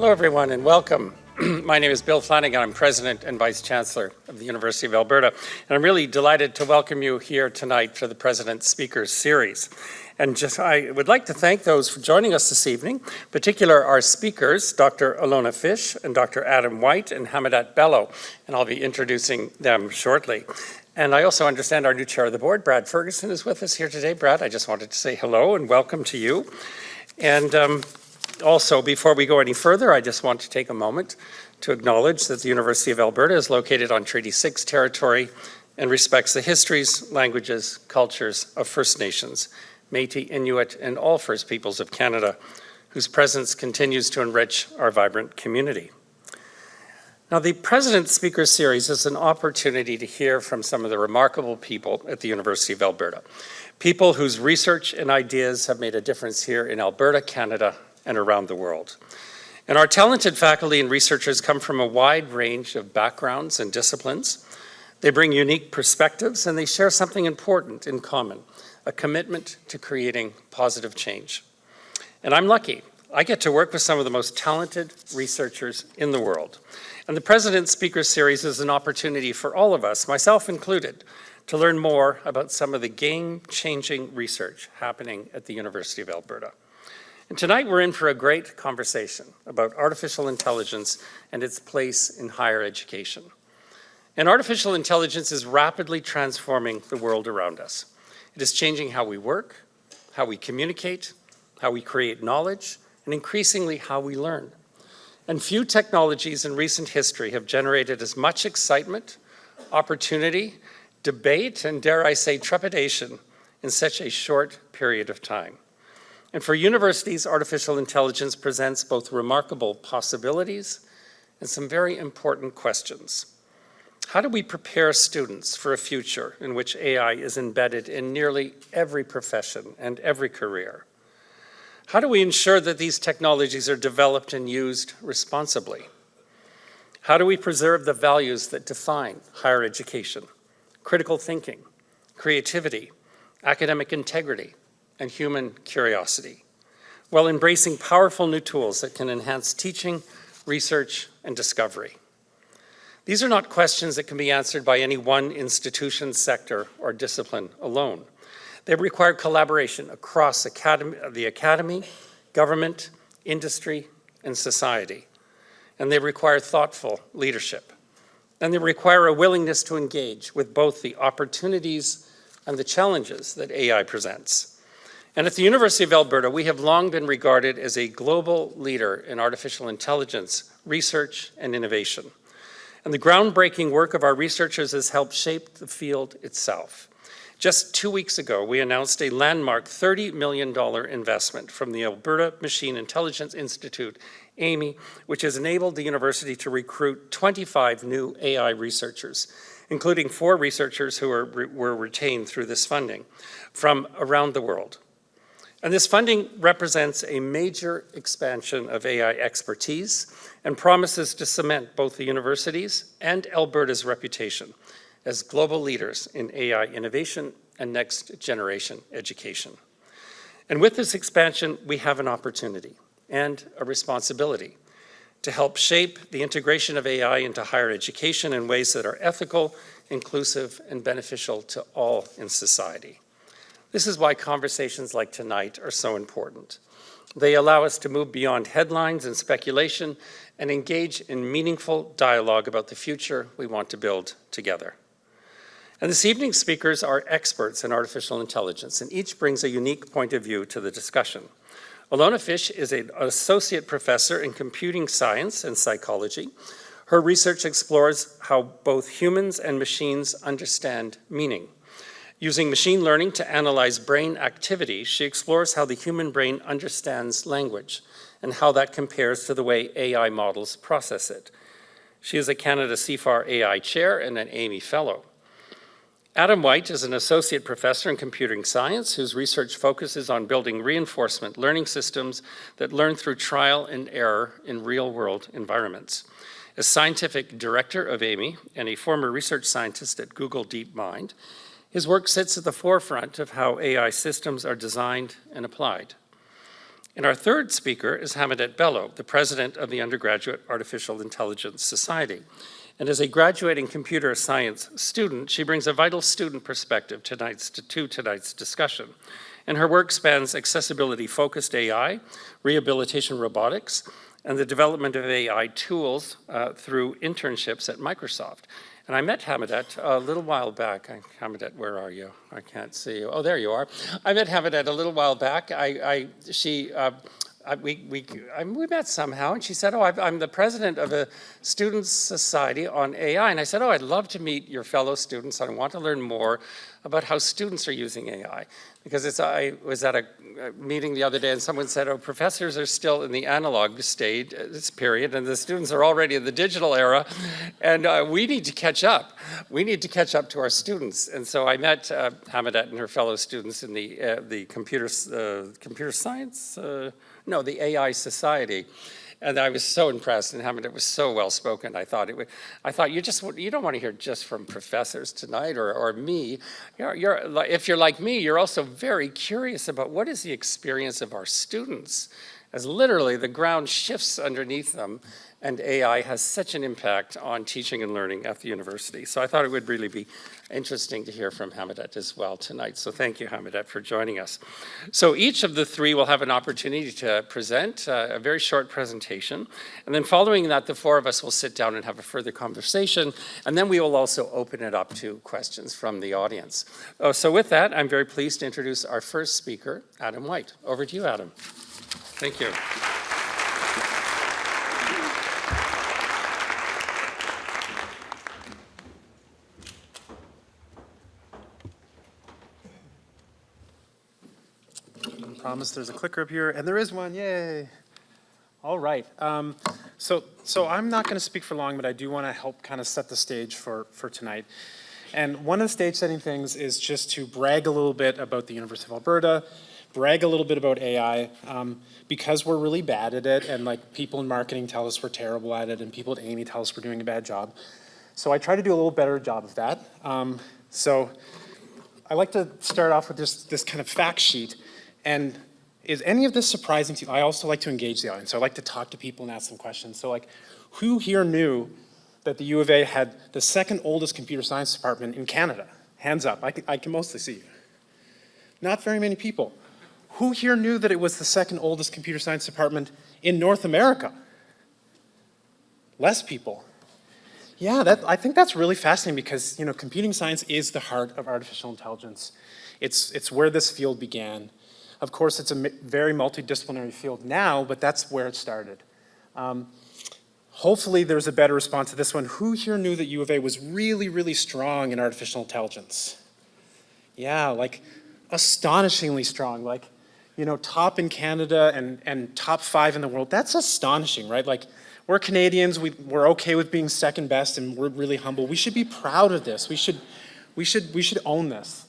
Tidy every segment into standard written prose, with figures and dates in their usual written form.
Hello, everyone, and welcome. My name is Bill Flanagan. I'm President and Vice-Chancellor of the University of Alberta, and I'm really delighted to welcome you here tonight for the President's Speakers Series. And I would like to thank those for joining us this evening, in particular our speakers, Dr. Alona Fyshe and Dr. Adam White and Hamidat Bello, and I'll be introducing them shortly. And I also understand our new chair of the board, Brad Ferguson, is with us here today. Brad, I just wanted to say hello and welcome to you. And also, before we go any further, I just want to take a moment to acknowledge that the University of Alberta is located on Treaty 6 territory and respects the histories, languages, cultures of First Nations, Métis, Inuit, and all First Peoples of Canada, whose presence continues to enrich our vibrant community. Now, the President's Speaker Series is an opportunity to hear from some of the remarkable people at the University of Alberta, people whose research and ideas have made a difference here in Alberta, Canada, and around the world. And our talented faculty and researchers come from a wide range of backgrounds and disciplines. They bring unique perspectives and they share something important in common, a commitment to creating positive change. And I'm lucky. I get to work with some of the most talented researchers in the world. And the President's Speaker Series is an opportunity for all of us, myself included, to learn more about some of the game-changing research happening at the University of Alberta. And tonight we're in for a great conversation about artificial intelligence and its place in higher education. And artificial intelligence is rapidly transforming the world around us. It is changing how we work, how we communicate, how we create knowledge, and increasingly how we learn. And few technologies in recent history have generated as much excitement, opportunity, debate, and dare I say trepidation in such a short period of time. And for universities, artificial intelligence presents both remarkable possibilities and some very important questions. How do we prepare students for a future in which AI is embedded in nearly every profession and every career? How do we ensure that these technologies are developed and used responsibly? How do we preserve the values that define higher education, critical thinking, creativity, academic integrity, and human curiosity, while embracing powerful new tools that can enhance teaching, research, and discovery? These are not questions that can be answered by any one institution, sector, or discipline alone. They require collaboration across the academy, government, industry, and society. And they require thoughtful leadership. And they require a willingness to engage with both the opportunities and the challenges that AI presents. And at the University of Alberta, we have long been regarded as a global leader in artificial intelligence, research, and innovation. And the groundbreaking work of our researchers has helped shape the field itself. Just 2 weeks ago, we announced a landmark $30 million investment from the Alberta Machine Intelligence Institute, AMI, which has enabled the university to recruit 25 new AI researchers, including 4 researchers who were retained through this funding from around the world. And this funding represents a major expansion of AI expertise and promises to cement both the university's and Alberta's reputation as global leaders in AI innovation and next-generation education. And with this expansion, we have an opportunity and a responsibility to help shape the integration of AI into higher education in ways that are ethical, inclusive, and beneficial to all in society. This is why conversations like tonight are so important. They allow us to move beyond headlines and speculation and engage in meaningful dialogue about the future we want to build together. And this evening's speakers are experts in artificial intelligence, and each brings a unique point of view to the discussion. Alona Fyshe is an associate professor in computing science and psychology. Her research explores how both humans and machines understand meaning. Using machine learning to analyze brain activity, she explores how the human brain understands language and how that compares to the way AI models process it. She is a Canada CFAR AI Chair and an AMI Fellow. Adam White is an associate professor in computing science whose research focuses on building reinforcement learning systems that learn through trial and error in real-world environments. As scientific director of AMI and a former research scientist at Google DeepMind, his work sits at the forefront of how AI systems are designed and applied. And our third speaker is Hamidat Bello, the president of the Undergraduate Artificial Intelligence Society. And as a graduating computer science student, she brings a vital student perspective to tonight's discussion. And her work spans accessibility-focused AI, rehabilitation robotics, and the development of AI tools through internships at Microsoft. And I met Hamidat a little while back. Hamidat, where are you? I can't see you. Oh, there you are. I met Hamidat a little while back. We met somehow, and she said, oh, I'm the president of a students' society on AI. And I said, oh, I'd love to meet your fellow students. I want to learn more about how students are using AI. Because I was at a meeting the other day, and someone said, oh, professors are still in the analog stage, this period, and the students are already in the digital era, and we need to catch up. We need to catch up to our students. And so I met Hamidat and her fellow students in the computer science, no, the AI Society. And I was so impressed, and Hamidat was so well spoken. I thought you don't want to hear just from professors tonight or me. If you're like me, you're also very curious about what is the experience of our students, as literally the ground shifts underneath them, and AI has such an impact on teaching and learning at the university. So I thought it would really be interesting to hear from Hamidat as well tonight. So thank you, Hamidat, for joining us. So each of the three will have an opportunity to present a very short presentation. And then following that, the four of us will sit down and have a further conversation. And then we will also open it up to questions from the audience. So with that, I'm very pleased to introduce our first speaker, Adam White. Over to you, Adam. Thank you. Promise there's a clicker up here, and there is one, yay. All right, so I'm not gonna speak for long, but I do wanna help kind of set the stage for tonight. And one of the stage setting things is just to brag a little bit about the University of Alberta, brag a little bit about AI, because we're really bad at it, and like people in marketing tell us we're terrible at it, and people at Amy tell us we're doing a bad job. So I try to do a little better job of that. So I like to start off with this kind of fact sheet. And is any of this surprising to you? I also like to engage the audience. So I like to talk to people and ask them questions. So like, who here knew that the U of A had the second oldest computer science department in Canada? Hands up, I can mostly see you. Not very many people. Who here knew that it was the second oldest computer science department in North America? Less people. Yeah, I think that's really fascinating because, you know, computing science is the heart of artificial intelligence. It's where this field began. Of course, it's a very multidisciplinary field now, but that's where it started. Hopefully there's a better response to this one. Who here knew that U of A was really, really strong in artificial intelligence? Yeah, like astonishingly strong, like, you know, top in Canada and top 5 in the world. That's astonishing, right? Like, we're Canadians, we're okay with being second best, and we're really humble. We should be proud of this. We should own this.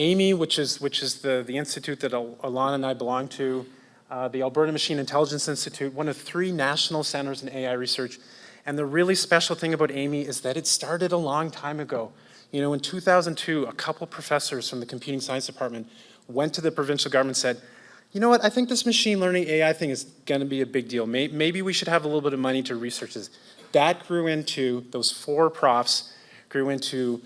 Amy, which is the institute that Alona and I belong to, the Alberta Machine Intelligence Institute, one of 3 national centers in AI research. And the really special thing about Amy is that it started a long time ago. You know, in 2002, a couple professors from the computing science department went to the provincial government and said, you know what, I think this machine learning AI thing is gonna be a big deal. Maybe we should have a little bit of money to research this. That grew into, those 4 profs grew into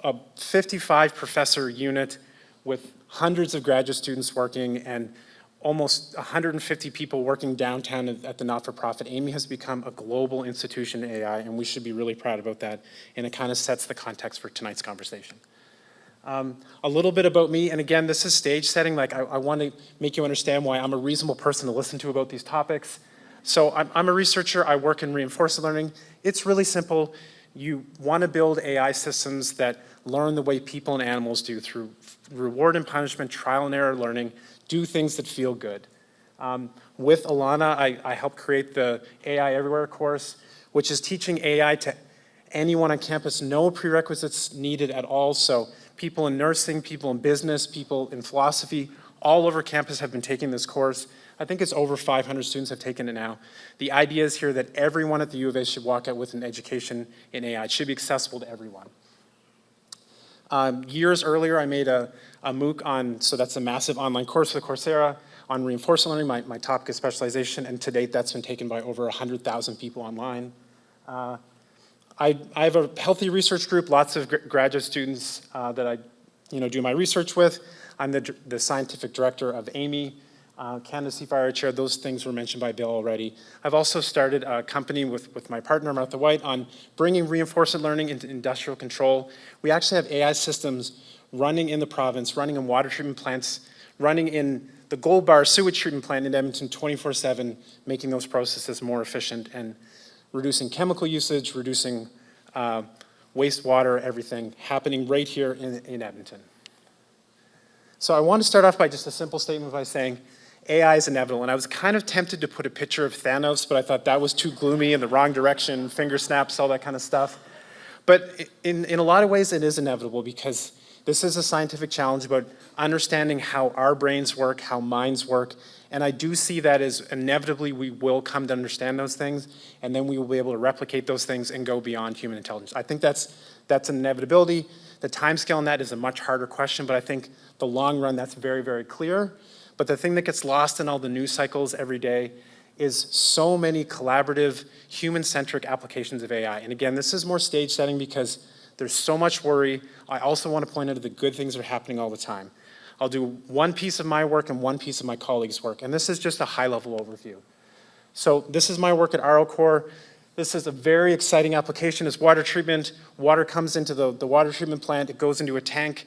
a 55 professor unit with hundreds of graduate students working and almost 150 people working downtown at the not-for-profit. Amy has become a global institution in AI, and we should be really proud about that, and it kind of sets the context for tonight's conversation. A little bit about me, and again, this is stage setting. Like, I want to make you understand why I'm a reasonable person to listen to about these topics. So I'm a researcher. I work in reinforcement learning. It's really simple. You want to build AI systems that learn the way people and animals do through reward and punishment, trial and error learning, do things that feel good. With Alona, I helped create the AI Everywhere course, which is teaching AI to anyone on campus, no prerequisites needed at all. So people in nursing, people in business, people in philosophy, all over campus have been taking this course. I think it's over 500 students have taken it now. The idea is here that everyone at the U of A should walk out with an education in AI. It should be accessible to everyone. Years earlier, I made a MOOC on, so that's a massive online course with Coursera, on reinforcement learning, my topic of specialization, and to date that's been taken by over 100,000 people online. I have a healthy research group, lots of graduate students that I do my research with. I'm the scientific director of AMI, Canada CFIR Chair. Those things were mentioned by Bill already. I've also started a company with my partner, Martha White, on bringing reinforcement learning into industrial control. We actually have AI systems running in the province, running in water treatment plants, running in the Gold Bar sewage treatment plant in Edmonton 24/7, making those processes more efficient and reducing chemical usage, reducing wastewater, everything happening right here in Edmonton. So I want to start off by just a simple statement by saying AI is inevitable. And I was kind of tempted to put a picture of Thanos, but I thought that was too gloomy in the wrong direction, finger snaps, all that kind of stuff. But in a lot of ways, it is inevitable because this is a scientific challenge about understanding how our brains work, how minds work. And I do see that as inevitably we will come to understand those things, and then we will be able to replicate those things and go beyond human intelligence. I think that's an inevitability. The timescale on that is a much harder question, but I think the long run, that's very, very clear. But the thing that gets lost in all the news cycles every day is so many collaborative, human-centric applications of AI. And again, this is more stage setting because there's so much worry. I also want to point out the good things that are happening all the time. I'll do one piece of my work and one piece of my colleagues' work, and this is just a high-level overview. So this is my work at RO-Core. This is a very exciting application. It's water treatment. Water comes into the water treatment plant. It goes into a tank.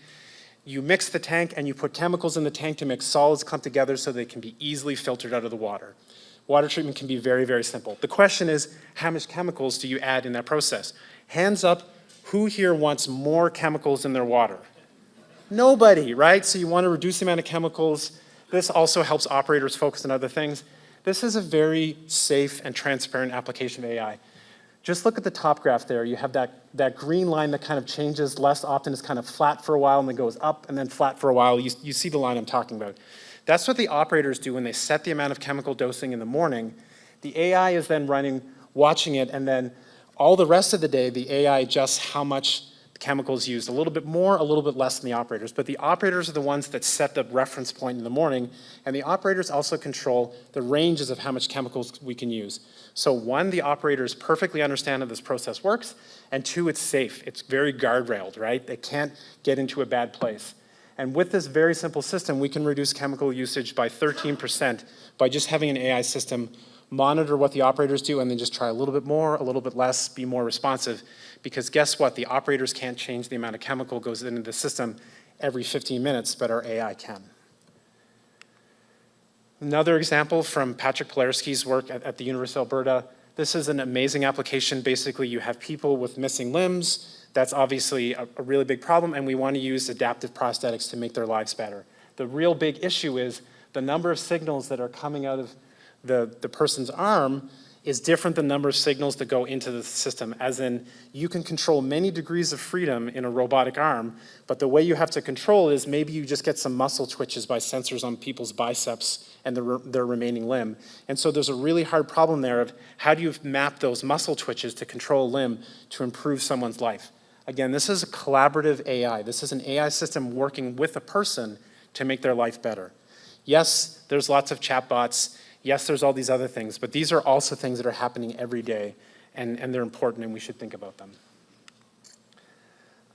You mix the tank and you put chemicals in the tank to make solids come together so they can be easily filtered out of the water. Water treatment can be very, very simple. The question is, how much chemicals do you add in that process? Hands up, who here wants more chemicals in their water? Nobody, right? So you want to reduce the amount of chemicals. This also helps operators focus on other things. This is a very safe and transparent application of AI. Just look at the top graph there. You have that green line that kind of changes less often. It's kind of flat for a while and then goes up and then flat for a while. You see the line I'm talking about. That's what the operators do when they set the amount of chemical dosing in the morning. The AI is then running, watching it, and then all the rest of the day, the AI adjusts how much chemicals used, a little bit more, a little bit less than the operators. But the operators are the ones that set the reference point in the morning, and the operators also control the ranges of how much chemicals we can use. So one, the operators perfectly understand how this process works, and two, it's safe. It's very guardrailed, right? They can't get into a bad place. And with this very simple system, we can reduce chemical usage by 13% by just having an AI system monitor what the operators do and then just try a little bit more, a little bit less, be more responsive. Because guess what? The operators can't change the amount of chemical goes into the system every 15 minutes, but our AI can. Another example from Patrick Pilarski's work at the University of Alberta. This is an amazing application. Basically, you have people with missing limbs. That's obviously a really big problem, and we want to use adaptive prosthetics to make their lives better. The real big issue is the number of signals that are coming out of the person's arm is different than the number of signals that go into the system, as in you can control many degrees of freedom in a robotic arm, but the way you have to control is maybe you just get some muscle twitches by sensors on people's biceps and their remaining limb. And so there's a really hard problem there of how do you map those muscle twitches to control a limb to improve someone's life. Again, this is a collaborative AI. This is an AI system working with a person to make their life better. Yes, there's lots of chatbots. Yes, there's all these other things, but these are also things that are happening every day, and they're important, and we should think about them.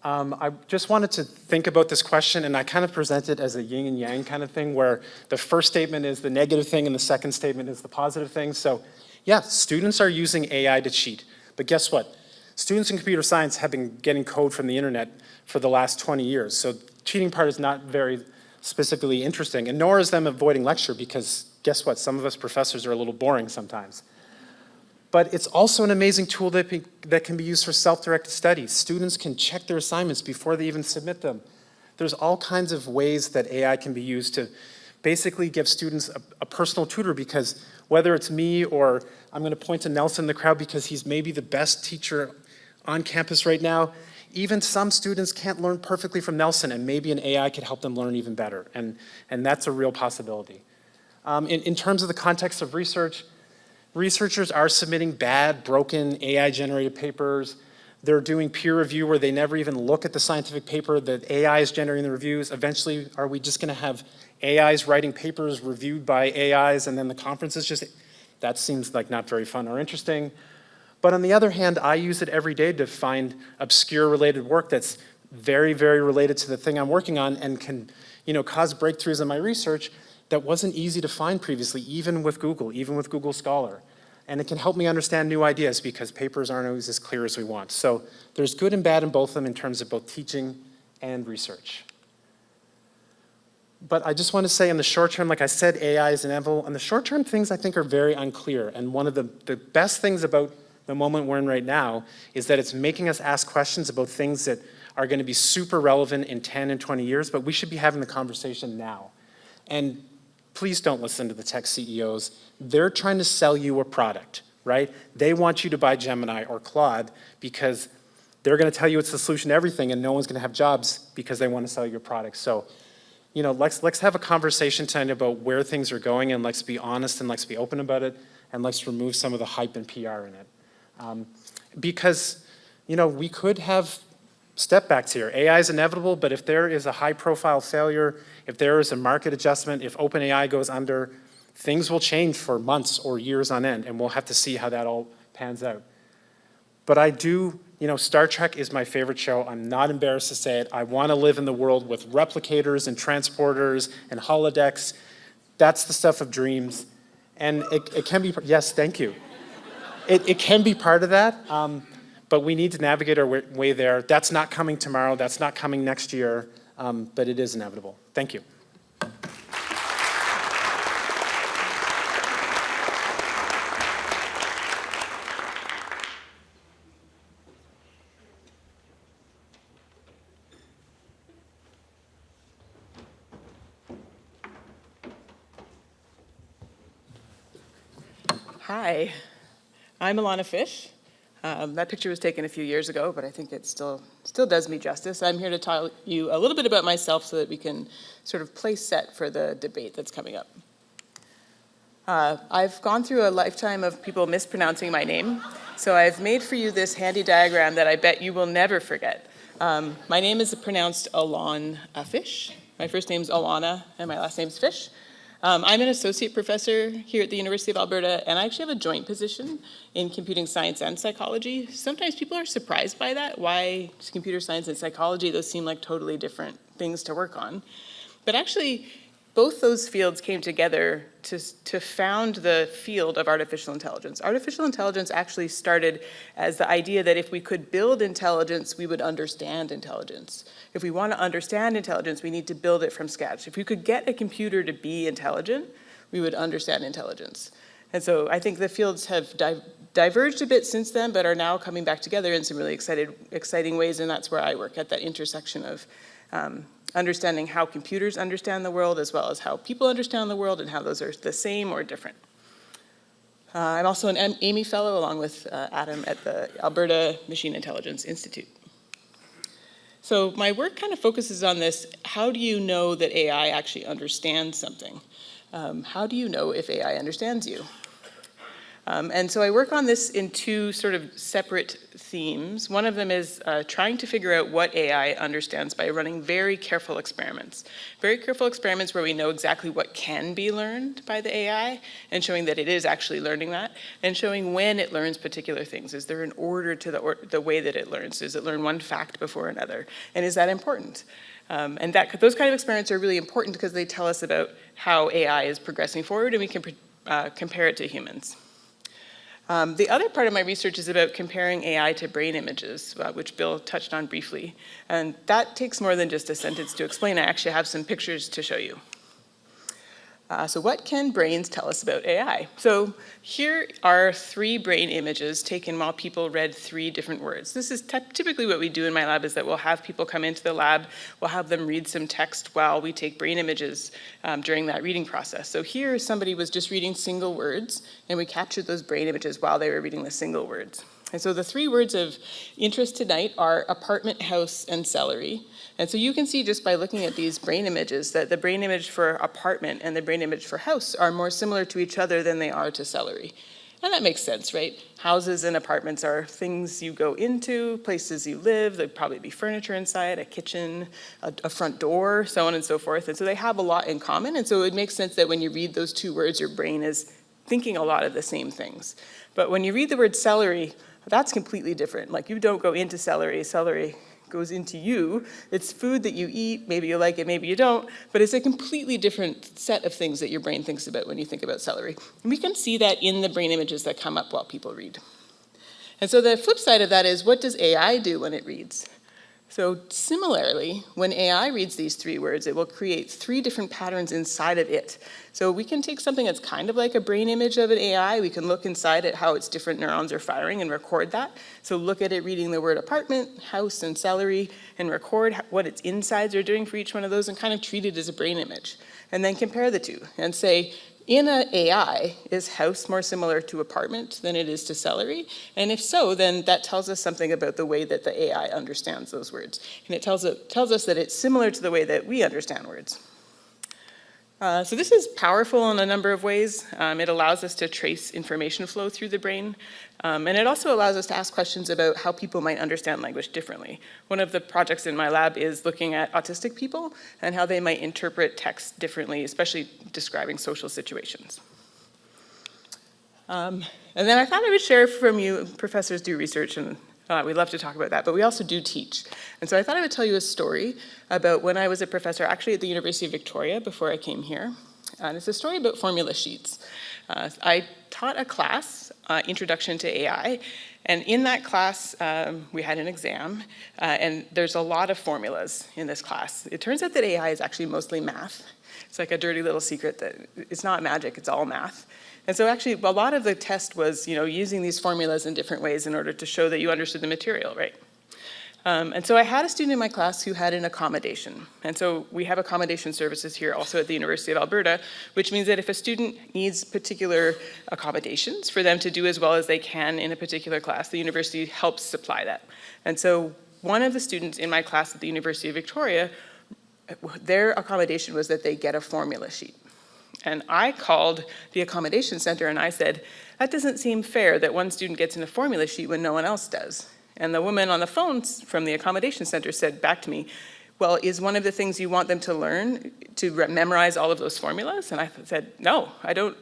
I just wanted to think about this question, and I kind of present it as a yin and yang kind of thing, where the first statement is the negative thing, and the second statement is the positive thing. So, yeah, students are using AI to cheat, but guess what? Students in computer science have been getting code from the internet for the last 20 years, so the cheating part is not very specifically interesting, and nor is them avoiding lecture, because guess what? Some of us professors are a little boring sometimes. But it's also an amazing tool that can be used for self-directed studies. Students can check their assignments before they even submit them. There's all kinds of ways that AI can be used to basically give students a personal tutor, because whether it's me or I'm going to point to Nelson in the crowd because he's maybe the best teacher on campus right now, even some students can't learn perfectly from Nelson, and maybe an AI could help them learn even better, and that's a real possibility. In terms of the context of research, researchers are submitting bad, broken, AI-generated papers. They're doing peer review where they never even look at the scientific paper that AI is generating the reviews. Eventually, are we just going to have AIs writing papers reviewed by AIs and then the conference is just, that seems like not very fun or interesting. But on the other hand, I use it every day to find obscure related work that's very, very related to the thing I'm working on and can, cause breakthroughs in my research that wasn't easy to find previously, even with Google Scholar. And it can help me understand new ideas because papers aren't always as clear as we want. So there's good and bad in both of them in terms of both teaching and research. But I just want to say in the short term, like I said, AI is inevitable. In the short term, things I think are very unclear. And one of the best things about the moment we're in right now is that it's making us ask questions about things that are going to be super relevant in 10 and 20 years, but we should be having the conversation now. And please don't listen to the tech CEOs. They're trying to sell you a product, right? They want you to buy Gemini or Claude because they're going to tell you it's the solution to everything and no one's going to have jobs because they want to sell your product. So, let's have a conversation tonight about where things are going and let's be honest and let's be open about it and let's remove some of the hype and PR in it. Because, we could have step backs here. AI is inevitable, but if there is a high profile failure, if there is a market adjustment, if OpenAI goes under, things will change for months or years on end, and we'll have to see how that all pans out. But I do, Star Trek is my favorite show. I'm not embarrassed to say it. I want to live in the world with replicators and transporters and holodecks. That's the stuff of dreams. And it can be, yes, thank you. It can be part of that, but we need to navigate our way there. That's not coming tomorrow. That's not coming next year, but it is inevitable. Thank you. Hi, I'm Alona Fyshe. That picture was taken a few years ago, but I think it still does me justice. I'm here to tell you a little bit about myself so that we can sort of place set for the debate that's coming up. I've gone through a lifetime of people mispronouncing my name, so I've made for you this handy diagram that I bet you will never forget. My name is pronounced Alona Fyshe. My first name's Alona, and my last name's Fyshe. I'm an associate professor here at the University of Alberta, and I actually have a joint position in computing science and psychology. Sometimes people are surprised by that. Why computer science and psychology? Those seem like totally different things to work on. But actually, both those fields came together to found the field of artificial intelligence. Artificial intelligence actually started as the idea that if we could build intelligence, we would understand intelligence. If we want to understand intelligence, we need to build it from scratch. If we could get a computer to be intelligent, we would understand intelligence. And so I think the fields have diverged a bit since then, but are now coming back together in some really exciting ways, and that's where I work, at that intersection of understanding how computers understand the world as well as how people understand the world and how those are the same or different. I'm also an Amy Fellow along with Adam at the Alberta Machine Intelligence Institute. So my work kind of focuses on this: how do you know that AI actually understands something? How do you know if AI understands you? And so I work on this in two sort of separate themes. One of them is trying to figure out what AI understands by running very careful experiments. Very careful experiments where we know exactly what can be learned by the AI and showing that it is actually learning that and showing when it learns particular things. Is there an order to the way that it learns? Does it learn one fact before another? And is that important? And those kind of experiments are really important because they tell us about how AI is progressing forward and we can compare it to humans. The other part of my research is about comparing AI to brain images, which Bill touched on briefly. And that takes more than just a sentence to explain. I actually have some pictures to show you. So what can brains tell us about AI? So here are 3 brain images taken while people read 3 different words. This is typically what we do in my lab, is that we'll have people come into the lab, we'll have them read some text while we take brain images during that reading process. So here somebody was just reading single words, and we captured those brain images while they were reading the single words. And so the 3 words of interest tonight are apartment, house, and celery. And so you can see just by looking at these brain images that the brain image for apartment and the brain image for house are more similar to each other than they are to celery. And that makes sense, right? Houses and apartments are things you go into, places you live. There'd probably be furniture inside, a kitchen, a front door, so on and so forth. And so they have a lot in common. And so it makes sense that when you read those two words, your brain is thinking a lot of the same things. But when you read the word celery, that's completely different. Like, you don't go into celery. Celery goes into you. It's food that you eat. Maybe you like it, maybe you don't, but it's a completely different set of things that your brain thinks about when you think about celery. And we can see that in the brain images that come up while people read. And so the flip side of that is, what does AI do when it reads? So similarly, when AI reads these three words, it will create three different patterns inside of it. So we can take something that's kind of like a brain image of an AI, we can look inside at how its different neurons are firing and record that. So look at it reading the word apartment, house, and celery, and record what its insides are doing for each one of those, and kind of treat it as a brain image. And then compare the two and say, in an AI, is house more similar to apartment than it is to celery? And if so, then that tells us something about the way that the AI understands those words. And it tells us that it's similar to the way that we understand words. So this is powerful in a number of ways. It allows us to trace information flow through the brain. And it also allows us to ask questions about how people might understand language differently. One of the projects in my lab is looking at autistic people and how they might interpret text differently, especially describing social situations. And then I thought I would share from you, professors do research, and we love to talk about that, but we also do teach. And so I thought I would tell you a story about when I was a professor, actually at the University of Victoria before I came here. And it's a story about formula sheets. I taught a class, Introduction to AI, and in that class, we had an exam, and there's a lot of formulas in this class. It turns out that AI is actually mostly math. It's like a dirty little secret that it's not magic, it's all math. And so actually, a lot of the test was, using these formulas in different ways in order to show that you understood the material, right? And so I had a student in my class who had an accommodation. And so we have accommodation services here also at the University of Alberta, which means that if a student needs particular accommodations for them to do as well as they can in a particular class, the university helps supply that. And so one of the students in my class at the University of Victoria, their accommodation was that they get a formula sheet. And I called the accommodation center and I said, that doesn't seem fair that one student gets in a formula sheet when no one else does. And the woman on the phone from the accommodation center said back to me, well, is one of the things you want them to learn to memorize all of those formulas? And I said, no, I don't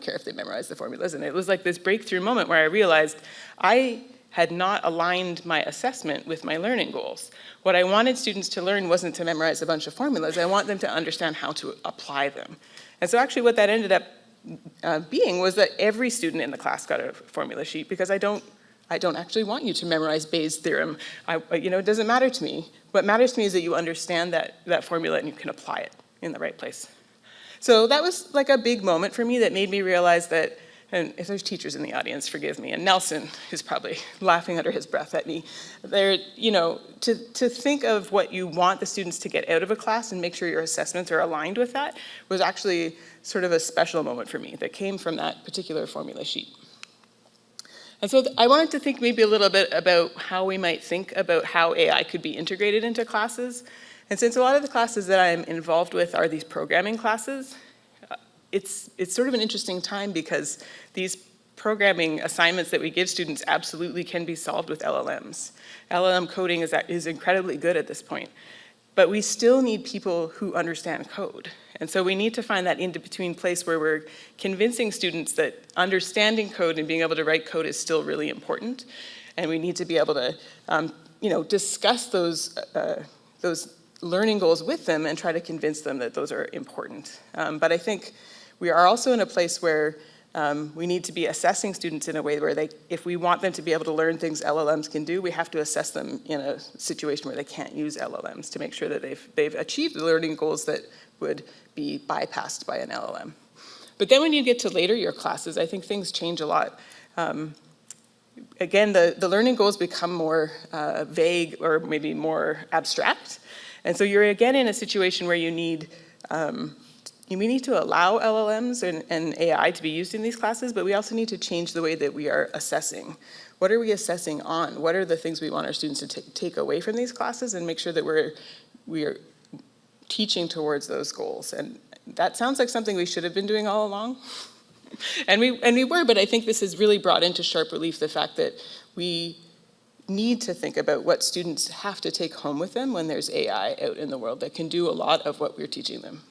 care if they memorize the formulas. And it was like this breakthrough moment where I realized I had not aligned my assessment with my learning goals. What I wanted students to learn wasn't to memorize a bunch of formulas. I want them to understand how to apply them. And so actually what that ended up being was that every student in the class got a formula sheet, because I don't actually want you to memorize Bayes' theorem. It doesn't matter to me. What matters to me is that you understand that formula and you can apply it in the right place. So that was like a big moment for me that made me realize that, and if there's teachers in the audience, forgive me, and Nelson is probably laughing under his breath at me. To think of what you want the students to get out of a class and make sure your assessments are aligned with that was actually sort of a special moment for me that came from that particular formula sheet. And so I wanted to think maybe a little bit about how we might think about how AI could be integrated into classes. And since a lot of the classes that I'm involved with are these programming classes, it's sort of an interesting time because these programming assignments that we give students absolutely can be solved with LLMs. LLM coding is incredibly good at this point. But we still need people who understand code. And so we need to find that in-between place where we're convincing students that understanding code and being able to write code is still really important. And we need to be able to, discuss those learning goals with them and try to convince them that those are important. But I think we are also in a place where we need to be assessing students in a way where if we want them to be able to learn things LLMs can do, we have to assess them in a situation where they can't use LLMs to make sure that they've achieved the learning goals that would be bypassed by an LLM. But then when you get to later year classes, I think things change a lot. Again, the learning goals become more vague or maybe more abstract. And so you're again in a situation where we need to allow LLMs and AI to be used in these classes, but we also need to change the way that we are assessing. What are we assessing on? What are the things we want our students to take away from these classes and make sure that we are teaching towards those goals? And that sounds like something we should have been doing all along. And we were, but I think this has really brought into sharp relief the fact that we need to think about what students have to take home with them when there's AI out in the world that can do a lot of what we're teaching them.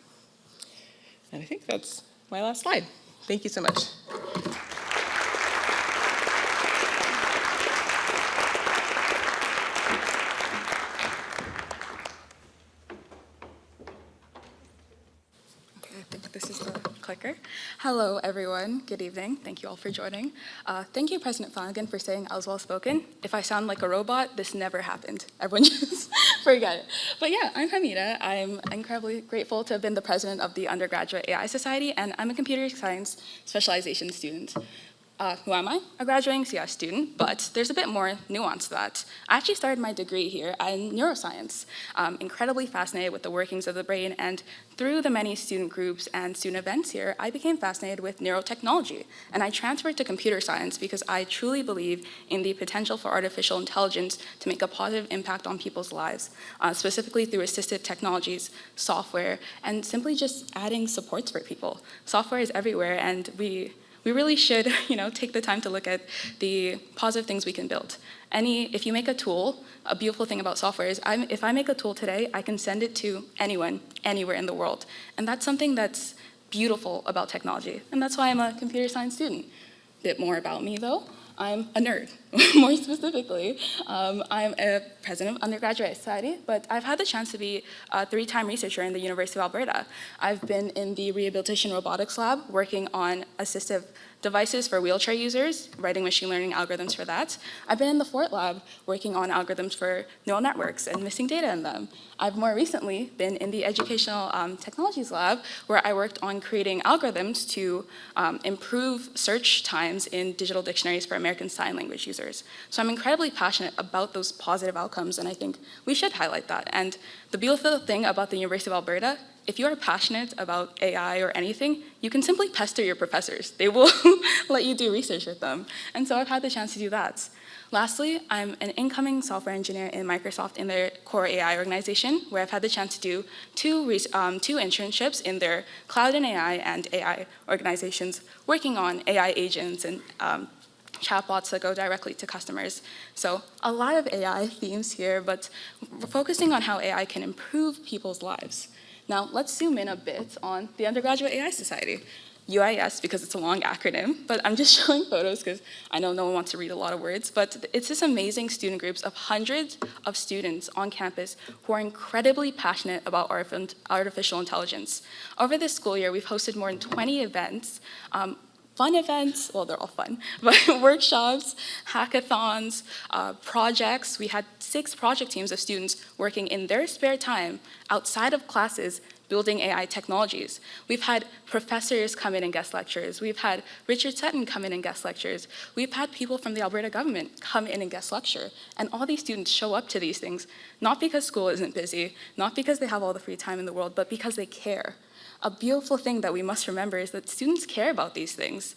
And I think that's my last slide. Thank you so much. I think this is the clicker. Hello, everyone. Good evening. Thank you all for joining. Thank you, President Flanagan, for saying I was well-spoken. If I sound like a robot, this never happened. Everyone just forget it. But yeah, I'm Hamidat. I'm incredibly grateful to have been the president of the Undergraduate AI Society, and I'm a computer science specialization student. Who am I? A graduating CS student, but there's a bit more nuance to that. I actually started my degree here in neuroscience. Incredibly fascinated with the workings of the brain, and through the many student groups and student events here, I became fascinated with neurotechnology, and I transferred to computer science because I truly believe in the potential for artificial intelligence to make a positive impact on people's lives, specifically through assistive technologies, software, and simply just adding supports for people. Software is everywhere, and we really should, take the time to look at the positive things we can build. If you make a tool, a beautiful thing about software is if I make a tool today, I can send it to anyone, anywhere in the world. And that's something that's beautiful about technology. And that's why I'm a computer science student. A bit more about me, though. I'm a nerd. More specifically, I'm a president of Undergraduate Society, but I've had the chance to be a 3-time researcher in the University of Alberta. I've been in the rehabilitation robotics lab working on assistive devices for wheelchair users, writing machine learning algorithms for that. I've been in the Fort lab working on algorithms for neural networks and missing data in them. I've more recently been in the educational technologies lab where I worked on creating algorithms to improve search times in digital dictionaries for American Sign Language users. So I'm incredibly passionate about those positive outcomes, and I think we should highlight that. And the beautiful thing about the University of Alberta, if you are passionate about AI or anything, you can simply pester your professors. They will let you do research with them. And so I've had the chance to do that. Lastly, I'm an incoming software engineer in Microsoft in their core AI organization, where I've had the chance to do two internships in their cloud and AI organizations, working on AI agents and chatbots that go directly to customers. So a lot of AI themes here, but we're focusing on how AI can improve people's lives. Now, let's zoom in a bit on the Undergraduate AI Society. UIS, because it's a long acronym, but I'm just showing photos because I know no one wants to read a lot of words, but it's this amazing student groups of hundreds of students on campus who are incredibly passionate about artificial intelligence. Over this school year, we've hosted more than 20 events, fun events, well, they're all fun, but workshops, hackathons, projects. We had 6 project teams of students working in their spare time outside of classes building AI technologies. We've had professors come in and guest lectures. We've had Richard Sutton come in and guest lectures. We've had people from the Alberta government come in and guest lecture. And all these students show up to these things, not because school isn't busy, not because they have all the free time in the world, but because they care. A beautiful thing that we must remember is that students care about these things.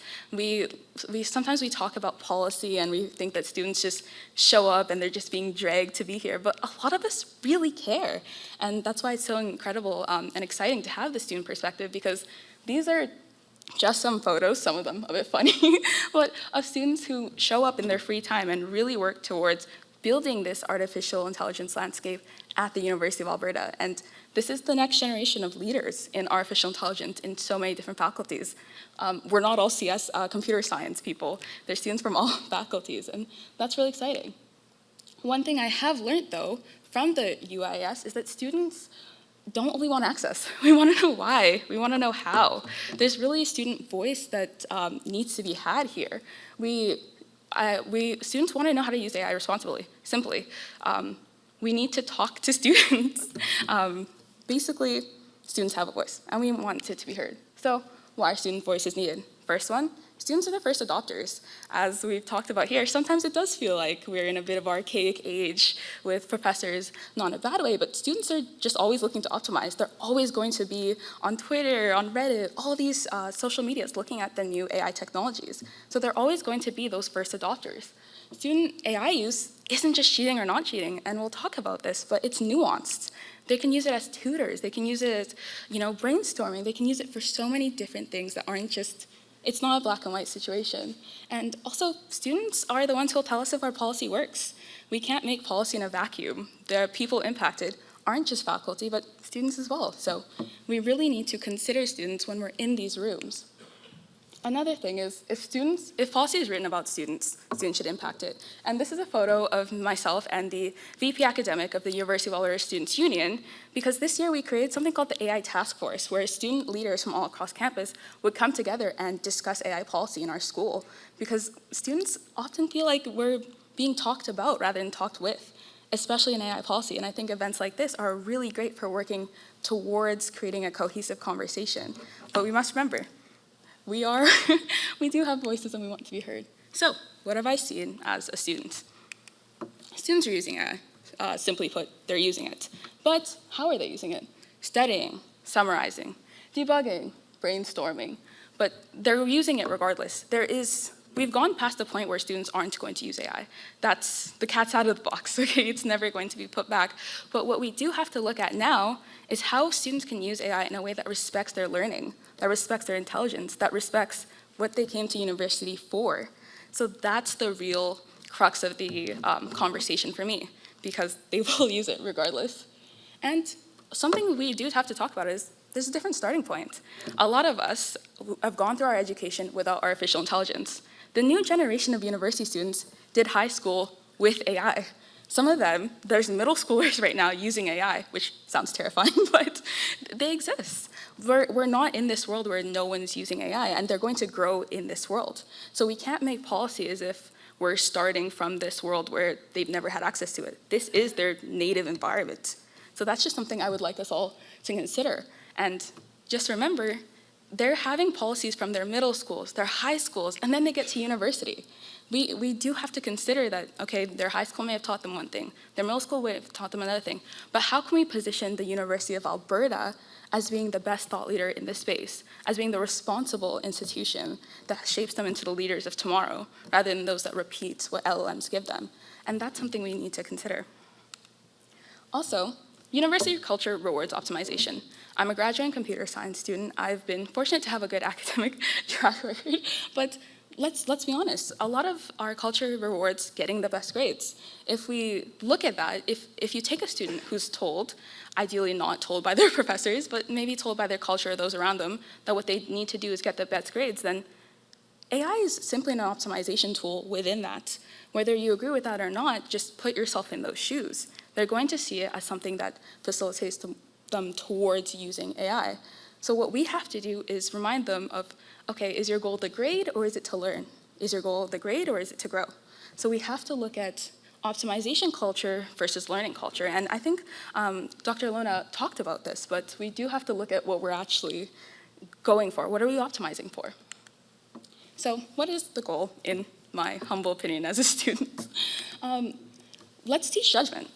Sometimes we talk about policy and we think that students just show up and they're just being dragged to be here, but a lot of us really care. And that's why it's so incredible and exciting to have the student perspective, because these are just some photos, some of them a bit funny, but of students who show up in their free time and really work towards building this artificial intelligence landscape at the University of Alberta. And this is the next generation of leaders in artificial intelligence in so many different faculties. We're not all CS computer science people. There's students from all faculties, and that's really exciting. One thing I have learned, though, from the UIS is that students don't only want access. We want to know why. We want to know how. There's really a student voice that needs to be had here. Students want to know how to use AI responsibly, simply. We need to talk to students. Basically, students have a voice, and we want it to be heard. So why are student voices needed? First one, students are the first adopters. As we've talked about here, sometimes it does feel like we're in a bit of archaic age with professors, not in a bad way, but students are just always looking to optimize. They're always going to be on Twitter, on Reddit, all these social medias looking at the new AI technologies. So they're always going to be those first adopters. Student AI use isn't just cheating or not cheating, and we'll talk about this, but it's nuanced. They can use it as tutors. They can use it as, brainstorming. They can use it for so many different things that aren't just It's not a black and white situation. And also, students are the ones who will tell us if our policy works. We can't make policy in a vacuum. The people impacted aren't just faculty, but students as well. So we really need to consider students when we're in these rooms. Another thing is, if policy is written about students should impact it. And this is a photo of myself and the VP Academic of the University of Alberta Students' Union, because this year we created something called the AI Task Force, where student leaders from all across campus would come together and discuss AI policy in our school, because students often feel like we're being talked about rather than talked with, especially in AI policy. And I think events like this are really great for working towards creating a cohesive conversation. But we must remember, we do have voices and we want to be heard. So, what have I seen as a student? Students are using AI. Simply put, they're using it. But how are they using it? Studying, summarizing, debugging, brainstorming. But they're using it regardless. We've gone past the point where students aren't going to use AI. That's the cat's out of the box, okay? It's never going to be put back. But what we do have to look at now is how students can use AI in a way that respects their learning, that respects their intelligence, that respects what they came to university for. So that's the real crux of the conversation for me, because they will use it regardless. And something we do have to talk about is there's a different starting point. A lot of us have gone through our education without artificial intelligence. The new generation of university students did high school with AI. Some of them, there's middle schoolers right now using AI, which sounds terrifying, but they exist. We're not in this world where no one's using AI, and they're going to grow in this world. So we can't make policy as if we're starting from this world where they've never had access to it. This is their native environment. So that's just something I would like us all to consider. And just remember, they're having policies from their middle schools, their high schools, and then they get to university. We do have to consider that, okay, their high school may have taught them one thing, their middle school may have taught them another thing, but how can we position the University of Alberta as being the best thought leader in this space, as being the responsible institution that shapes them into the leaders of tomorrow, rather than those that repeat what LLMs give them? And that's something we need to consider. Also, university culture rewards optimization. I'm a graduating computer science student. I've been fortunate to have a good academic track record, but let's be honest, a lot of our culture rewards getting the best grades. If we look at that, if you take a student who's told, ideally not told by their professors, but maybe told by their culture or those around them, that what they need to do is get the best grades, then AI is simply an optimization tool within that. Whether you agree with that or not, just put yourself in those shoes. They're going to see it as something that facilitates them towards using AI. So what we have to do is remind them of, okay, is your goal the grade or is it to learn? Is your goal the grade or is it to grow? So we have to look at optimization culture versus learning culture. And I think Dr. Alona talked about this, but we do have to look at what we're actually going for. What are we optimizing for? So what is the goal, in my humble opinion as a student? Let's teach judgment.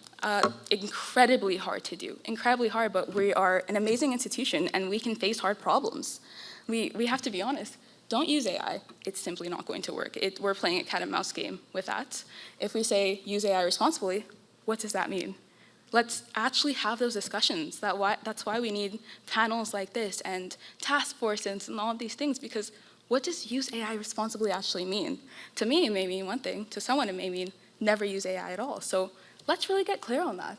Incredibly hard to do, incredibly hard, but we are an amazing institution and we can face hard problems. We have to be honest. Don't use AI. It's simply not going to work. We're playing a cat and mouse game with that. If we say use AI responsibly, what does that mean? Let's actually have those discussions. That's why we need panels like this and task forces and all of these things, because what does use AI responsibly actually mean? To me, it may mean one thing. To someone, it may mean never use AI at all. So let's really get clear on that.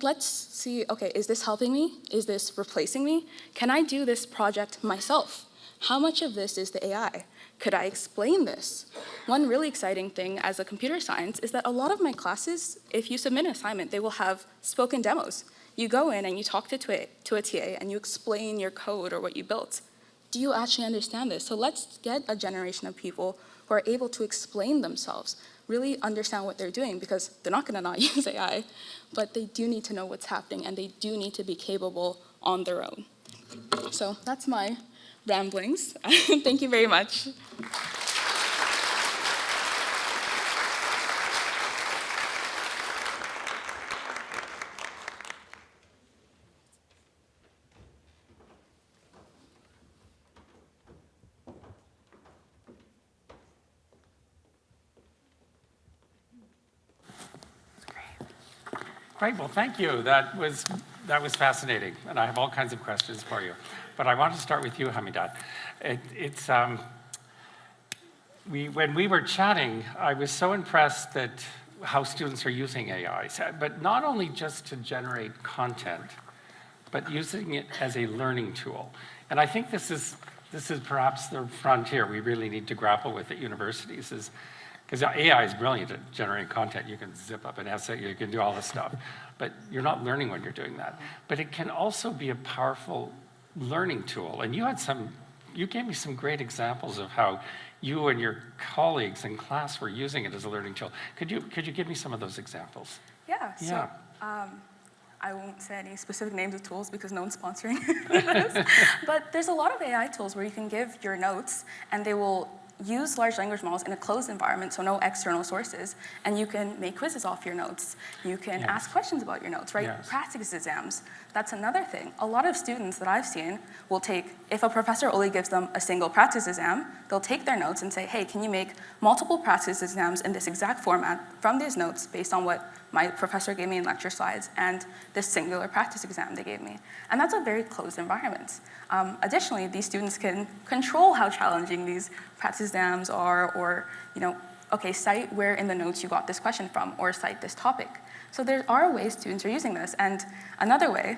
Let's see, okay, is this helping me? Is this replacing me? Can I do this project myself? How much of this is the AI? Could I explain this? One really exciting thing as a computer science is that a lot of my classes, if you submit an assignment, they will have spoken demos. You go in and you talk to a TA and you explain your code or what you built. Do you actually understand this? So let's get a generation of people who are able to explain themselves, really understand what they're doing, because they're not going to not use AI, but they do need to know what's happening and they do need to be capable on their own. So that's my ramblings. Thank you very much. Great, well, thank you. That was That was fascinating, and I have all kinds of questions for you. But I want to start with you, Hamidat. When we were chatting, I was so impressed that how students are using AI, but not only just to generate content, but using it as a learning tool. And I think this is perhaps the frontier we really need to grapple with at universities, is because AI is brilliant at generating content. You can zip up an essay, you can do all this stuff, but you're not learning when you're doing that. But it can also be a powerful learning tool. And you gave me some great examples of how you and your colleagues in class were using it as a learning tool. Could you give me some of those examples? Yeah, so Yeah. I won't say any specific names of tools because no one's sponsoring this. But there's a lot of AI tools where you can give your notes and they will use large language models in a closed environment, so no external sources, and you can make quizzes off your notes. You can Yes. ask questions about your notes, right? Yes. Practice exams. That's another thing. A lot of students that I've seen will take, if a professor only gives them a single practice exam, they'll take their notes and say, hey, can you make multiple practice exams in this exact format from these notes based on what my professor gave me in lecture slides and this singular practice exam they gave me. And that's a very closed environment. Additionally, these students can control how challenging these practice exams are, or, okay, cite where in the notes you got this question from, or cite this topic. So there are ways students are using this. And another way,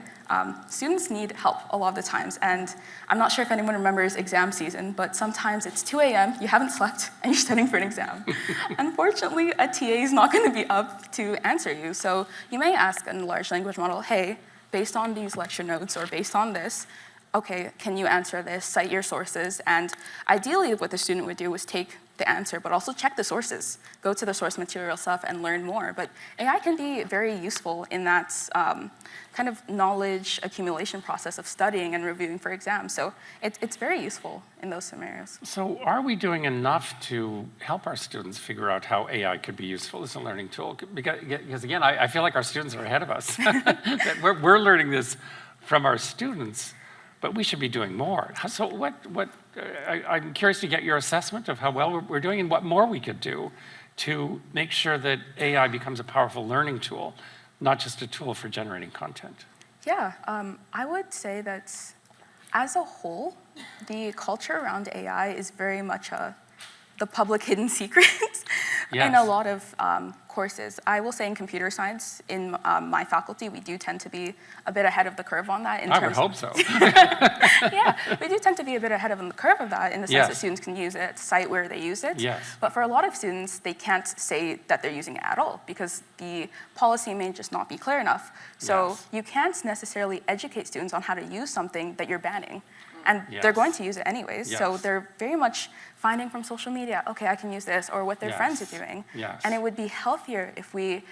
students need help a lot of the times. And I'm not sure if anyone remembers exam season, but sometimes it's 2 a.m., you haven't slept, and you're studying for an exam. Unfortunately, a TA is not going to be up to answer you. So you may ask a large language model, hey, based on these lecture notes or based on this, okay, can you answer this, cite your sources? And ideally what the student would do is take the answer, but also check the sources. Go to the source material stuff and learn more. But AI can be very useful in that kind of knowledge accumulation process of studying and reviewing for exams. So it's very useful in those scenarios. So are we doing enough to help our students figure out how AI could be useful as a learning tool? Because again, I feel like our students are ahead of us. That we're learning this from our students, but we should be doing more. So I'm curious to get your assessment of how well we're doing and what more we could do to make sure that AI becomes a powerful learning tool, not just a tool for generating content. Yeah, I would say that as a whole, the culture around AI is very much the public hidden secret Yes. in a lot of courses. I will say in computer science, in my faculty, we do tend to be a bit ahead of the curve on that. I would hope so. Yeah, we do tend to be a bit ahead of the curve of that in the sense Yes. that students can use it, cite where they use it. Yes. But for a lot of students, they can't say that they're using it at all because the policy may just not be clear enough. So Yes. you can't necessarily educate students on how to use something that you're banning. And Yes. they're going to use it anyways. So Yes. they're very much finding from social media, okay, I can use this, or what their Yes. friends are doing. Yes. And it would be healthier if we,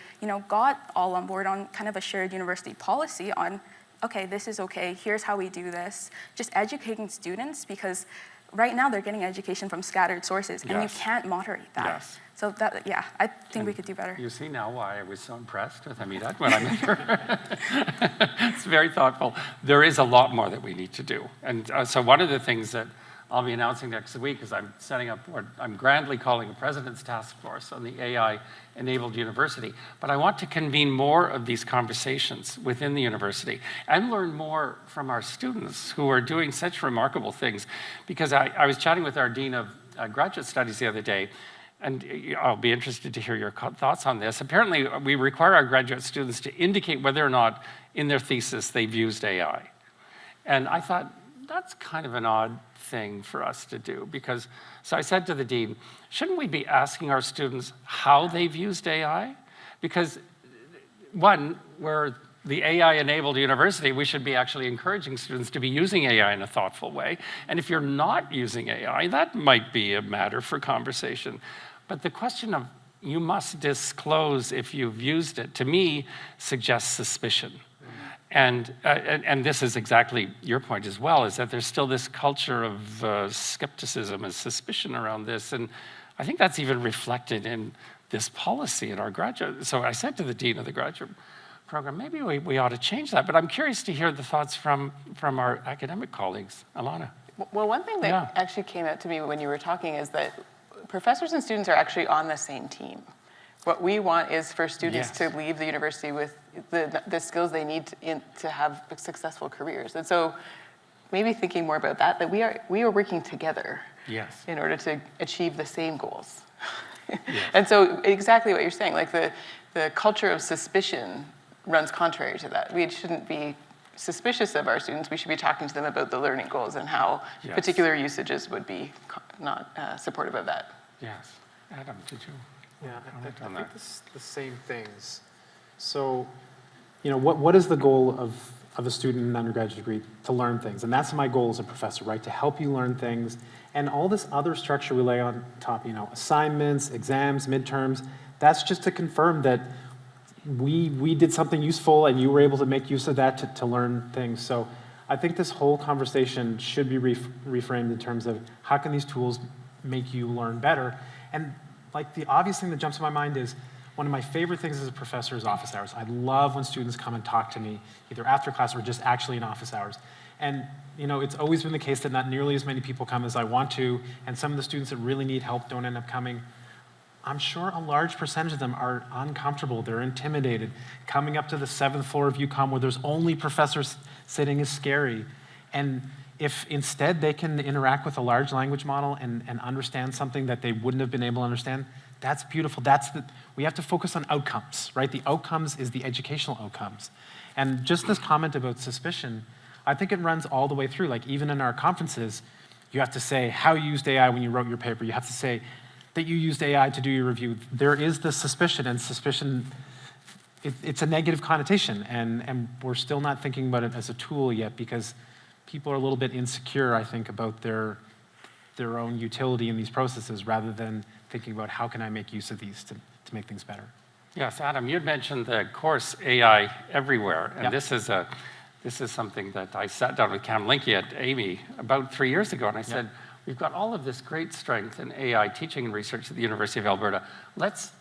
got all on board on kind of a shared university policy on, okay, this is okay, here's how we do this. Just educating students, because right now they're getting education from scattered sources, and you Yes. can't moderate that. Yes. So that, yeah, I think we could do better. You see now why I was so impressed with Hamidat when I met her. It's very thoughtful. There is a lot more that we need to do. And so one of the things that I'll be announcing next week is I'm setting up what I'm grandly calling a President's Task Force on the AI-enabled university. But I want to convene more of these conversations within the university and learn more from our students who are doing such remarkable things. Because I was chatting with our Dean of Graduate Studies the other day, and I'll be interested to hear your thoughts on this. Apparently, we require our graduate students to indicate whether or not in their thesis they've used AI. And I thought, that's kind of an odd thing for us to do, because, so I said to the dean, shouldn't we be asking our students how they've used AI? Because one, we're the AI-enabled university, we should be actually encouraging students to be using AI in a thoughtful way. And if you're not using AI, that might be a matter for conversation. But the question of you must disclose if you've used it, to me, suggests suspicion. And this is exactly your point as well, is that there's still this culture of skepticism and suspicion around this. And I think that's even reflected in this policy in our graduate. So I said to the dean of the graduate program, maybe we ought to change that. But I'm curious to hear the thoughts from our academic colleagues. Alona. Well, one thing that actually came out to me when you were talking is that professors and students are actually on the same team. What we want is for students Yes. to leave the university with the skills they need to have successful careers. And so maybe thinking more about that we are working together Yes. in order to achieve the same goals. And so exactly what you're saying, like the culture of suspicion runs contrary to that. We shouldn't be suspicious of our students. We should be talking to them about the learning goals and how Yes. particular usages would be not supportive of that. Yes. Adam, did you? Yeah, comment I on think that? the same things. So, what is the goal of a student in an undergraduate degree? To learn things. And that's my goal as a professor, right? To help you learn things. And all this other structure we lay on top, assignments, exams, midterms, that's just to confirm that we did something useful and you were able to make use of that to learn things. So I think this whole conversation should be reframed in terms of how can these tools make you learn better? And like the obvious thing that jumps in my mind is one of my favorite things as a professor is office hours. I love when students come and talk to me, either after class or just actually in office hours. And it's always been the case that not nearly as many people come as I want to, and some of the students that really need help don't end up coming. I'm sure a large percentage of them are uncomfortable, they're intimidated. Coming up to the 7th floor of UCOM where there's only professors sitting is scary. And if instead they can interact with a large language model and understand something that they wouldn't have been able to understand, that's beautiful. We have to focus on outcomes, right? The outcomes is the educational outcomes. And just this comment about suspicion, I think it runs all the way through. Like even in our conferences, you have to say how you used AI when you wrote your paper. You have to say that you used AI to do your review. There is this suspicion, and suspicion, it's a negative connotation, and we're still not thinking about it as a tool yet because people are a little bit insecure, I think, about their own utility in these processes rather than thinking about how can I make use of these to make things better. Yes, Adam, you had mentioned the course AI Everywhere, and Yep. this is something that I sat down with Cam Linke at Amy about 3 years ago, and I said, we've got all of this great strength in AI teaching and research at the University of Alberta. Let's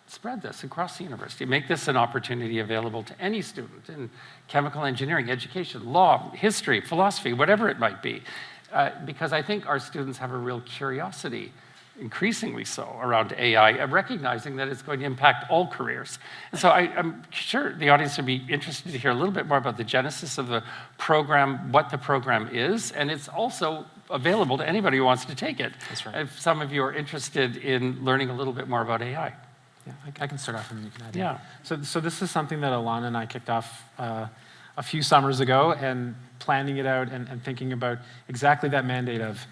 spread this across the university, make this an opportunity available to any student in chemical engineering, education, law, history, philosophy, whatever it might be. Because I think our students have a real curiosity, increasingly so, around AI, recognizing that it's going to impact all careers. And so I'm sure the audience would be interested to hear a little bit more about the genesis of the program, what the program is, and it's also available to anybody who wants to take it. That's right. If some of you are interested in learning a little bit more about AI. Yeah, I can start off and you can add in. Yeah. So this is something that Alona and I kicked off a few summers ago, and planning it out and thinking about exactly that mandate of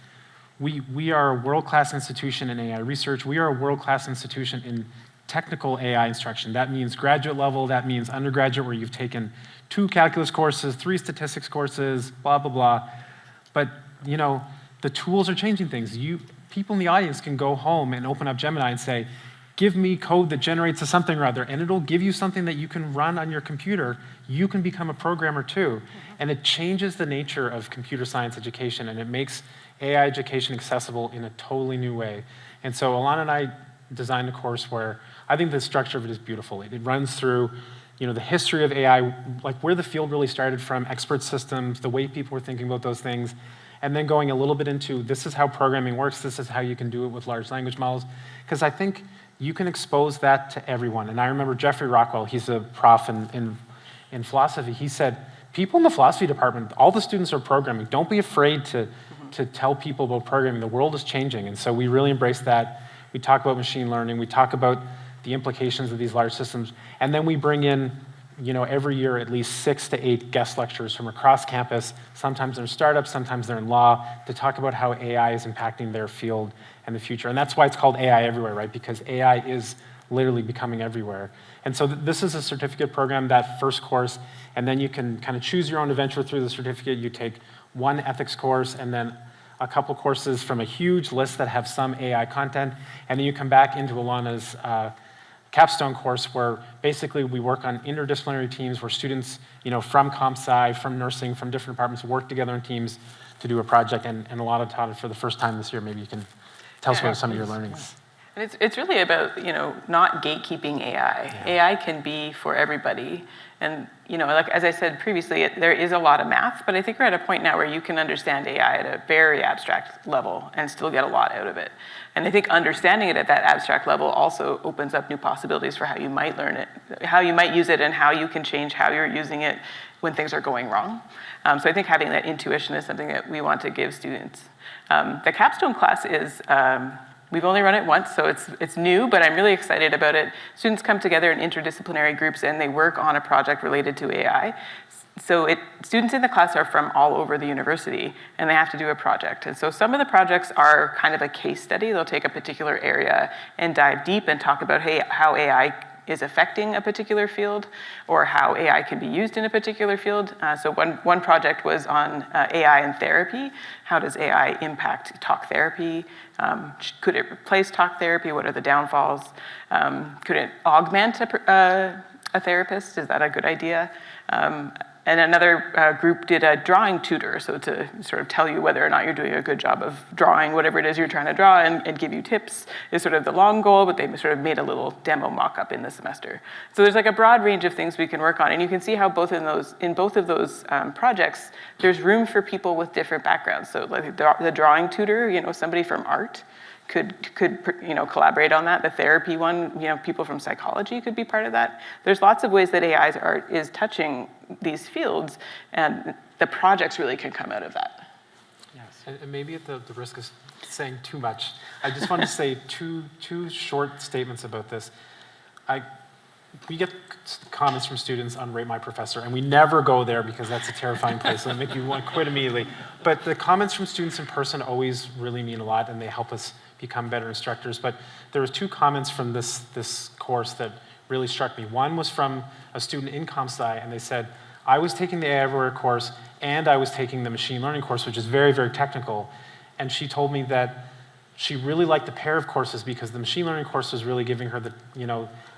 we are a world-class institution in AI research. We are a world-class institution in technical AI instruction. That means graduate level, that means undergraduate where you've taken 2 calculus courses, 3 statistics courses, blah, blah, blah. But the tools are changing things. People in the audience can go home and open up Gemini and say, give me code that generates a something or other, and it'll give you something that you can run on your computer. You can become a programmer too. And it changes the nature of computer science education, and it makes AI education accessible in a totally new way. And so Alona and I designed a course where I think the structure of it is beautiful. It runs through the history of AI, like where the field really started from, expert systems, the way people were thinking about those things, and then going a little bit into this is how programming works, this is how you can do it with large language models. Because I think you can expose that to everyone. And I remember Jeffrey Rockwell, he's a prof in philosophy, he said, people in the philosophy department, all the students are programming. Don't be afraid to tell people about programming. The world is changing. And so we really embrace that. We talk about machine learning. We talk about the implications of these large systems. And then we bring in, every year at least 6 to 8 guest lecturers from across campus. Sometimes they're in startups, sometimes they're in law, to talk about how AI is impacting their field and the future. And that's why it's called AI Everywhere, right? Because AI is literally becoming everywhere. And so this is a certificate program, that first course, and then you can kind of choose your own adventure through the certificate. You take 1 ethics course and then a couple courses from a huge list that have some AI content, and then you come back into Alona's capstone course where basically we work on interdisciplinary teams where students, from comp sci, from nursing, from different departments work together in teams to do a project, and Alona taught it for the first time this year. Maybe you can tell us about some of your learnings. It's really about, not gatekeeping AI. Yeah. AI can be for everybody. And, like as I said previously, there is a lot of math, but I think we're at a point now where you can understand AI at a very abstract level and still get a lot out of it. And I think understanding it at that abstract level also opens up new possibilities for how you might learn it, how you might use it, and how you can change how you're using it when things are going wrong. So I think having that intuition is something that we want to give students. The capstone class is, we've only run it once, so it's new, but I'm really excited about it. Students come together in interdisciplinary groups and they work on a project related to AI. So students in the class are from all over the university and they have to do a project. And so some of the projects are kind of a case study. They'll take a particular area and dive deep and talk about, hey, how AI is affecting a particular field or how AI can be used in a particular field. So one project was on AI and therapy. How does AI impact talk therapy? Could it replace talk therapy? What are the downfalls? Could it augment a therapist? Is that a good idea? And another group did a drawing tutor, so to sort of tell you whether or not you're doing a good job of drawing whatever it is you're trying to draw and give you tips is sort of the long goal, but they sort of made a little demo mock-up in the semester. So there's like a broad range of things we can work on, and you can see how in both of those projects, there's room for people with different backgrounds. So like the drawing tutor, somebody from art, could collaborate on that. The therapy one, people from psychology could be part of that. There's lots of ways that AI's art is touching these fields, and the projects really can come out of that. Yes, and maybe at the risk of saying too much, I just want to say two short statements about this. We get comments from students on Rate My Professor, and we never go there because that's a terrifying place. It'll make you want to quit immediately. But the comments from students in person always really mean a lot, and they help us become better instructors. But there was two comments from this course that really struck me. One was from a student in Comp Sci, and they said, I was taking the AI Everywhere course, and I was taking the machine learning course, which is very, very technical. And she told me that she really liked the pair of courses because the machine learning course was really giving her the,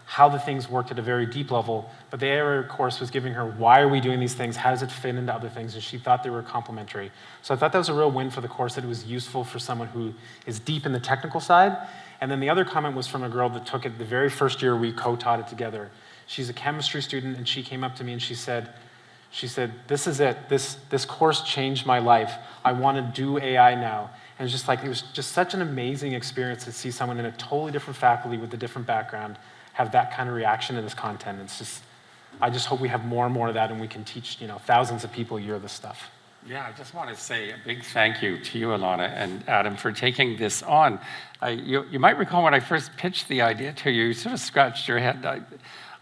how the things worked at a very deep level, but the AI course was giving her, why are we doing these things? How does it fit into other things? And she thought they were complementary. So I thought that was a real win for the course, that it was useful for someone who is deep in the technical side. And then the other comment was from a girl that took it the very first year we co-taught it together. She's a chemistry student, and she came up to me and she said, this is it. This course changed my life. I want to do AI now. And it was just such an amazing experience to see someone in a totally different faculty with a different background have that kind of reaction to this content. I just hope we have more and more of that, and we can teach, thousands of people a year this stuff. Yeah, I just want to say a big thank you to you, Alona and Adam, for taking this on. You might recall when I first pitched the idea to you, you sort of scratched your head.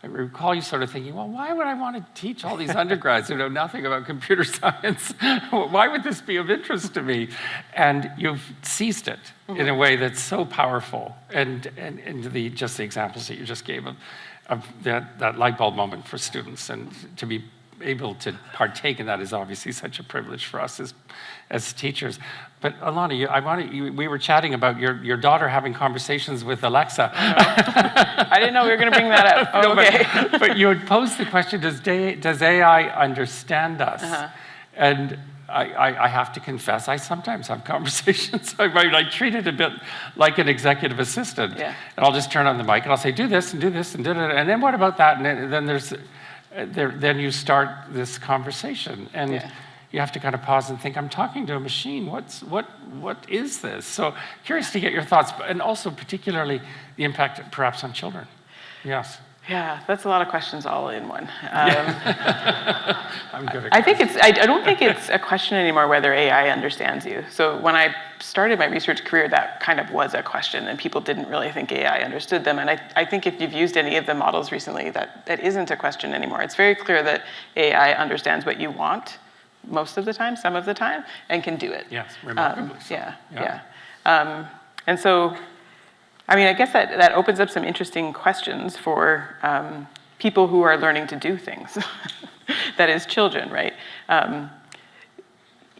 I recall you sort of thinking, well, why would I want to teach all these undergrads who know nothing about computer science? Why would this be of interest to me? And you've seized it in a way that's so powerful. And just the examples that you just gave of that light bulb moment for students, and to be able to partake in that is obviously such a privilege for us as teachers. But Alona, we were chatting about your daughter having conversations with Alexa. I didn't know we were going to bring that up. Oh, No, okay. but you had posed the question, does AI understand us? And I have to confess, I sometimes have conversations. I treat it a bit like an executive assistant. Yeah. And I'll just turn on the mic and I'll say, do this and do this and and then what about that? And then then you start this conversation. And you have to kind of pause and think, I'm talking to a machine. What is this? So curious to get your thoughts, and also particularly the impact perhaps on children. Yes. Yeah, that's a lot of questions all in one. I'm good at I don't think it's a question anymore whether AI understands you. So when I started my research career, that kind of was a question, and people didn't really think AI understood them. And I think if you've used any of the models recently, that isn't a question anymore. It's very clear that AI understands what you want most of the time, some of the time, and can do it. Yes, remarkably so. Yeah. And so, I guess that opens up some interesting questions for people who are learning to do things. That is, children, right?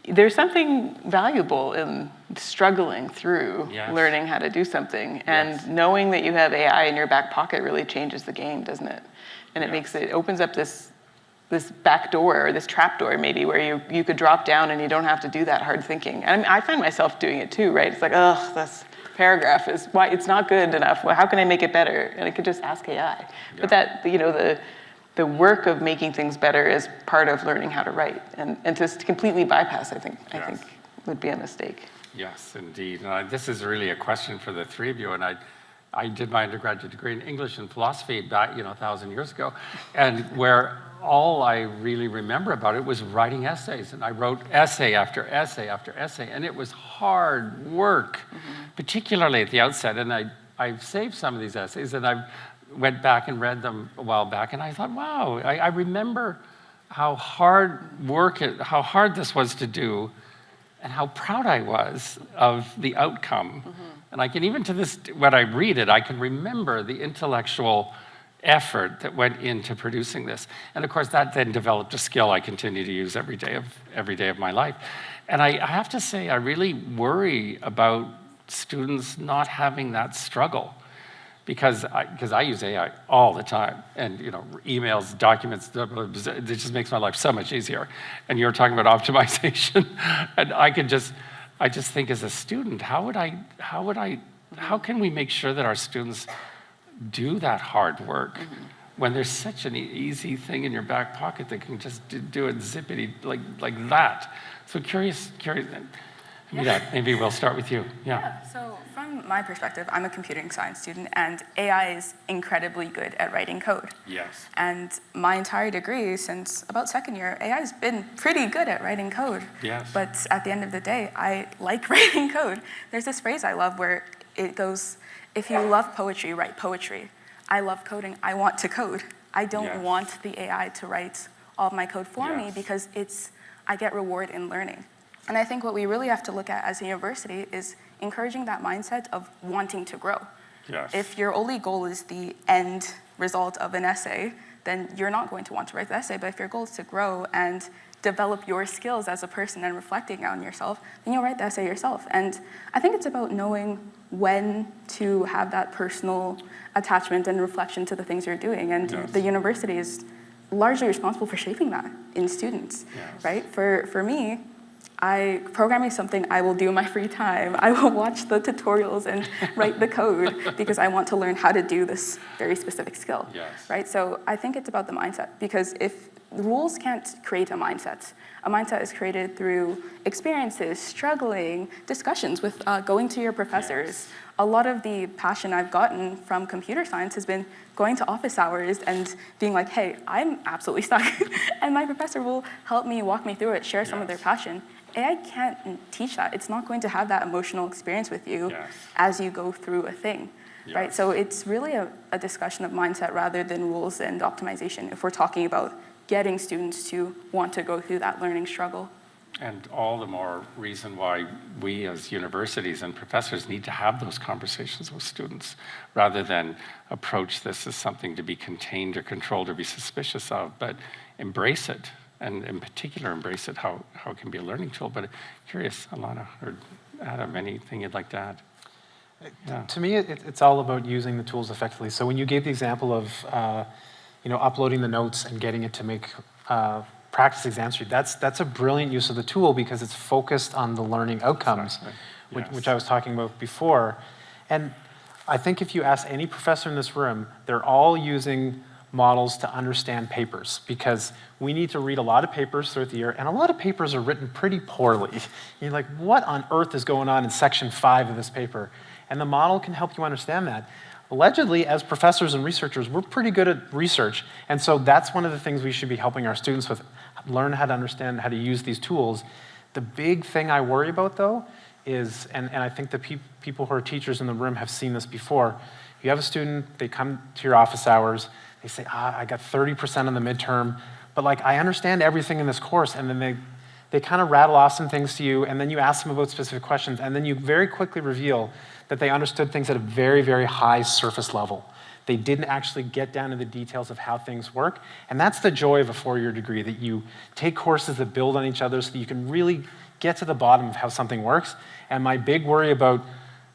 There's something valuable in struggling through learning how to do something, and knowing that you have AI in your back pocket really changes the game, doesn't it? And it opens up this back door, or this trap door maybe, where you could drop down and you don't have to do that hard thinking. And I find myself doing it too, right? It's like, if paragraph is why it's not good enough. Well, how can I make it better? And I could just ask AI. But that, the work of making things better is part of learning how to write. And to completely bypass, I think would be a mistake. Yes, indeed. This is really a question for the three of you. And I did my undergraduate degree in English and philosophy back, 1,000 years ago, and where all I really remember about it was writing essays. And I wrote essay after essay after essay, and it was hard work, particularly at the outset. And I've saved some of these essays, and I went back and read them a while back, and I thought, wow, I remember how hard this was to do, and how proud I was of the outcome. And I can, even to this, when I read it, I can remember the intellectual effort that went into producing this. And of course, that then developed a skill I continue to use every day of my life. And I have to say, I really worry about students not having that struggle, because I use AI all the time, and emails, documents, it just makes my life so much easier. And you're talking about optimization, and I just think, as a student, how can we make sure that our students do that hard work when there's such an easy thing in your back pocket that can just do it zippity like that? So curious. Hamidat, maybe we'll start with you. Yeah. So from my perspective, I'm a computing science student, and AI is incredibly good at writing code. Yes. And my entire degree, since about second year, AI has been pretty good at writing code. Yes. But at the end of the day, I like writing code. There's this phrase I love where it goes, if you love poetry, write poetry. I love coding, I want to code. I don't want the AI to write all of my code for me, because I get reward in learning. And I think what we really have to look at as a university is encouraging that mindset of wanting to grow. Yes. If your only goal is the end result of an essay, then you're not going to want to write the essay. But if your goal is to grow and develop your skills as a person and reflecting on yourself, then you'll write the essay yourself. And I think it's about knowing when to have that personal attachment and reflection to the things you're doing. And the university is largely responsible for shaping that in students, right? For me, programming is something I will do in my free time. I will watch the tutorials and write the code because I want to learn how to do this very specific skill, right? So I think it's about the mindset, because if rules can't create a mindset is created through experiences, struggling, discussions with going to your professors. A lot of the passion I've gotten from computer science has been going to office hours and being like, hey, I'm absolutely stuck. And my professor will help me, walk me through it, share some of their passion. AI can't teach that. It's not going to have that emotional experience with you as you go through a thing, right? So it's really a discussion of mindset rather than rules and optimization if we're talking about getting students to want to go through that learning struggle. And all the more reason why we as universities and professors need to have those conversations with students, rather than approach this as something to be contained or controlled or be suspicious of, but embrace it. And in particular, embrace it, how it can be a learning tool. But curious, Alona or Adam, anything you'd like to add? To me, it's all about using the tools effectively. So when you gave the example of uploading the notes and getting it to make practice exams for you, that's a brilliant use of the tool, because it's focused on the learning outcomes, which I was talking about before. And I think if you ask any professor in this room, they're all using models to understand papers, because we need to read a lot of papers throughout the year, and a lot of papers are written pretty poorly. You're like, what on earth is going on in section 5 of this paper? And the model can help you understand that. Allegedly, as professors and researchers, we're pretty good at research, and so that's one of the things we should be helping our students with, learn how to understand how to use these tools. The big thing I worry about, though, is, and I think the people who are teachers in the room have seen this before, you have a student, they come to your office hours, they say, I got 30% on the midterm, but I understand everything in this course, and then they kind of rattle off some things to you, and then you ask them about specific questions, and then you very quickly reveal that they understood things at a very, very high surface level. They didn't actually get down to the details of how things work, and that's the joy of a 4-year degree, that you take courses that build on each other so that you can really get to the bottom of how something works. And my big worry about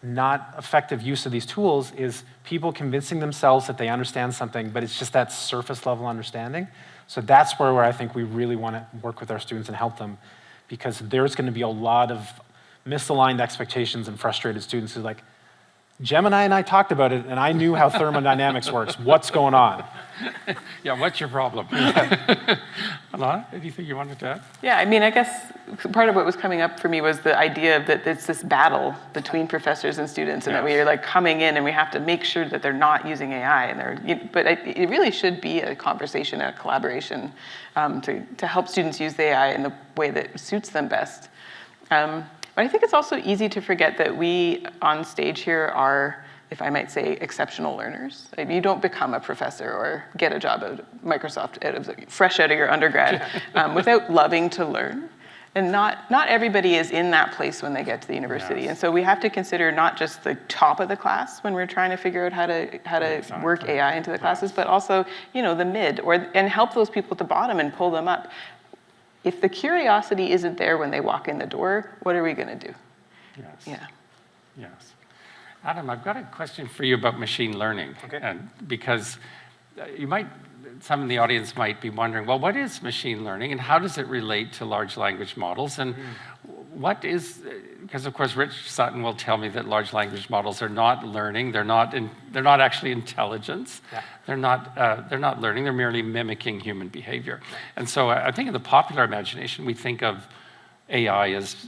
not effective use of these tools is people convincing themselves that they understand something, but it's just that surface level understanding. So that's where I think we really want to work with our students and help them, because there's going to be a lot of misaligned expectations and frustrated students who are like, Gemini and I talked about it, and I knew how thermodynamics works. What's going on? Yeah, what's your problem? Alona, anything you wanted to add? Yeah, I mean, I guess part of what was coming up for me was the idea that it's this battle between professors and students, and that we are like coming in and we have to make sure that they're not using AI, but it really should be a conversation and a collaboration to help students use the AI in the way that suits them best. But I think it's also easy to forget that we on stage here are, if I might say, exceptional learners. Like, you don't become a professor or get a job at Microsoft fresh out of your undergrad without loving to learn. And not everybody is in that place when they get to the university. Yes. And so we have to consider not just the top of the class when we're trying to figure out how to work AI into the classes, but also, the mid, and help those people at the bottom and pull them up. If the curiosity isn't there when they walk in the door, what are we going to do? Yes. Yeah. Yes. Adam, I've got a question for you about machine learning. Okay. And because some in the audience might be wondering, well, what is machine learning and how does it relate to large language models? And because of course Rich Sutton will tell me that large language models are not learning, they're not actually intelligence. Yeah. They're not learning, they're merely mimicking human behavior. And so I think in the popular imagination, we think of AI as,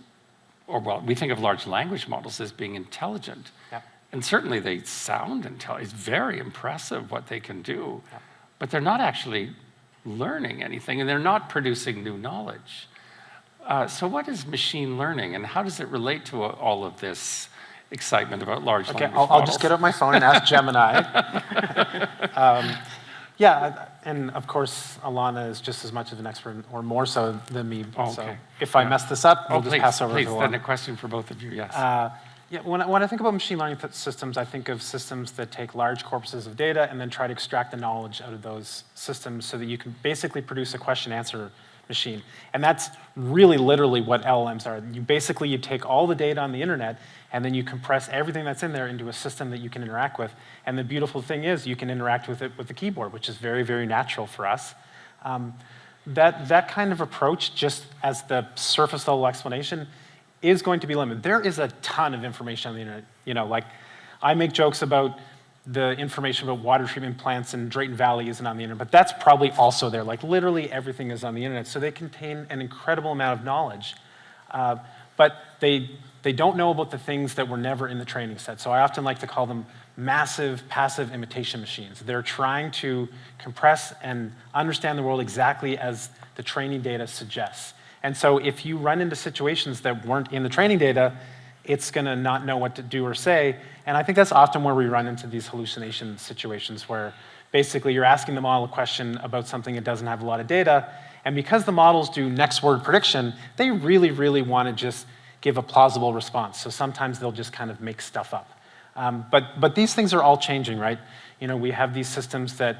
we think of large language models as being intelligent. Yeah. And certainly they sound intelligent. It's very impressive what they can do. Yeah. But they're not actually learning anything, and they're not producing new knowledge. So what is machine learning, and how does it relate to all of this excitement about large language models? I'll just get out my phone and ask Gemini. And of course, Alona is just as much of an expert, or more so than me. Oh, so okay. if I mess this up, we'll just please, pass over please, to then Alona. a question for both of you, yes. When I think about machine learning systems, I think of systems that take large corpuses of data and then try to extract the knowledge out of those systems so that you can basically produce a question-answer machine. And that's really literally what LLMs are. You take all the data on the internet and then you compress everything that's in there into a system that you can interact with. And the beautiful thing is you can interact with it with the keyboard, which is very, very natural for us. That kind of approach, just as the surface level explanation, is going to be limited. There is a ton of information on the internet. Like I make jokes about the information about water treatment plants in Drayton Valley isn't on the internet, but that's probably also there. Like literally everything is on the internet, so they contain an incredible amount of knowledge. But they don't know about the things that were never in the training set. So I often like to call them massive passive imitation machines. They're trying to compress and understand the world exactly as the training data suggests. And so if you run into situations that weren't in the training data, it's going to not know what to do or say. And I think that's often where we run into these hallucination situations where basically you're asking the model a question about something that doesn't have a lot of data. And because the models do next word prediction, they really, really want to just give a plausible response. So sometimes they'll just kind of make stuff up. But these things are all changing, right? We have these systems that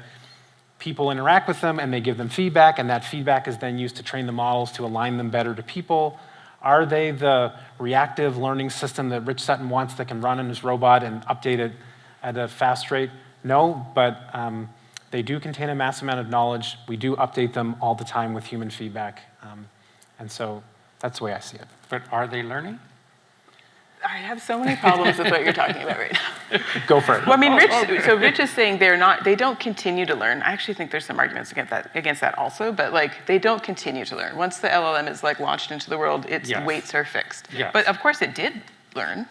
people interact with them and they give them feedback, and that feedback is then used to train the models to align them better to people. Are they the reactive learning system that Rich Sutton wants that can run in his robot and update it at a fast rate? No, but they do contain a massive amount of knowledge. We do update them all the time with human feedback. And so that's the way I see it. But are they learning? I have so many problems with what you're talking about right now. Go for it. Well, I mean, Rich is saying they don't continue to learn. I actually think there's some arguments against that also, but they don't continue to learn. Once the LLM is launched into the world, its weights are fixed. Yes. But of course it did learn,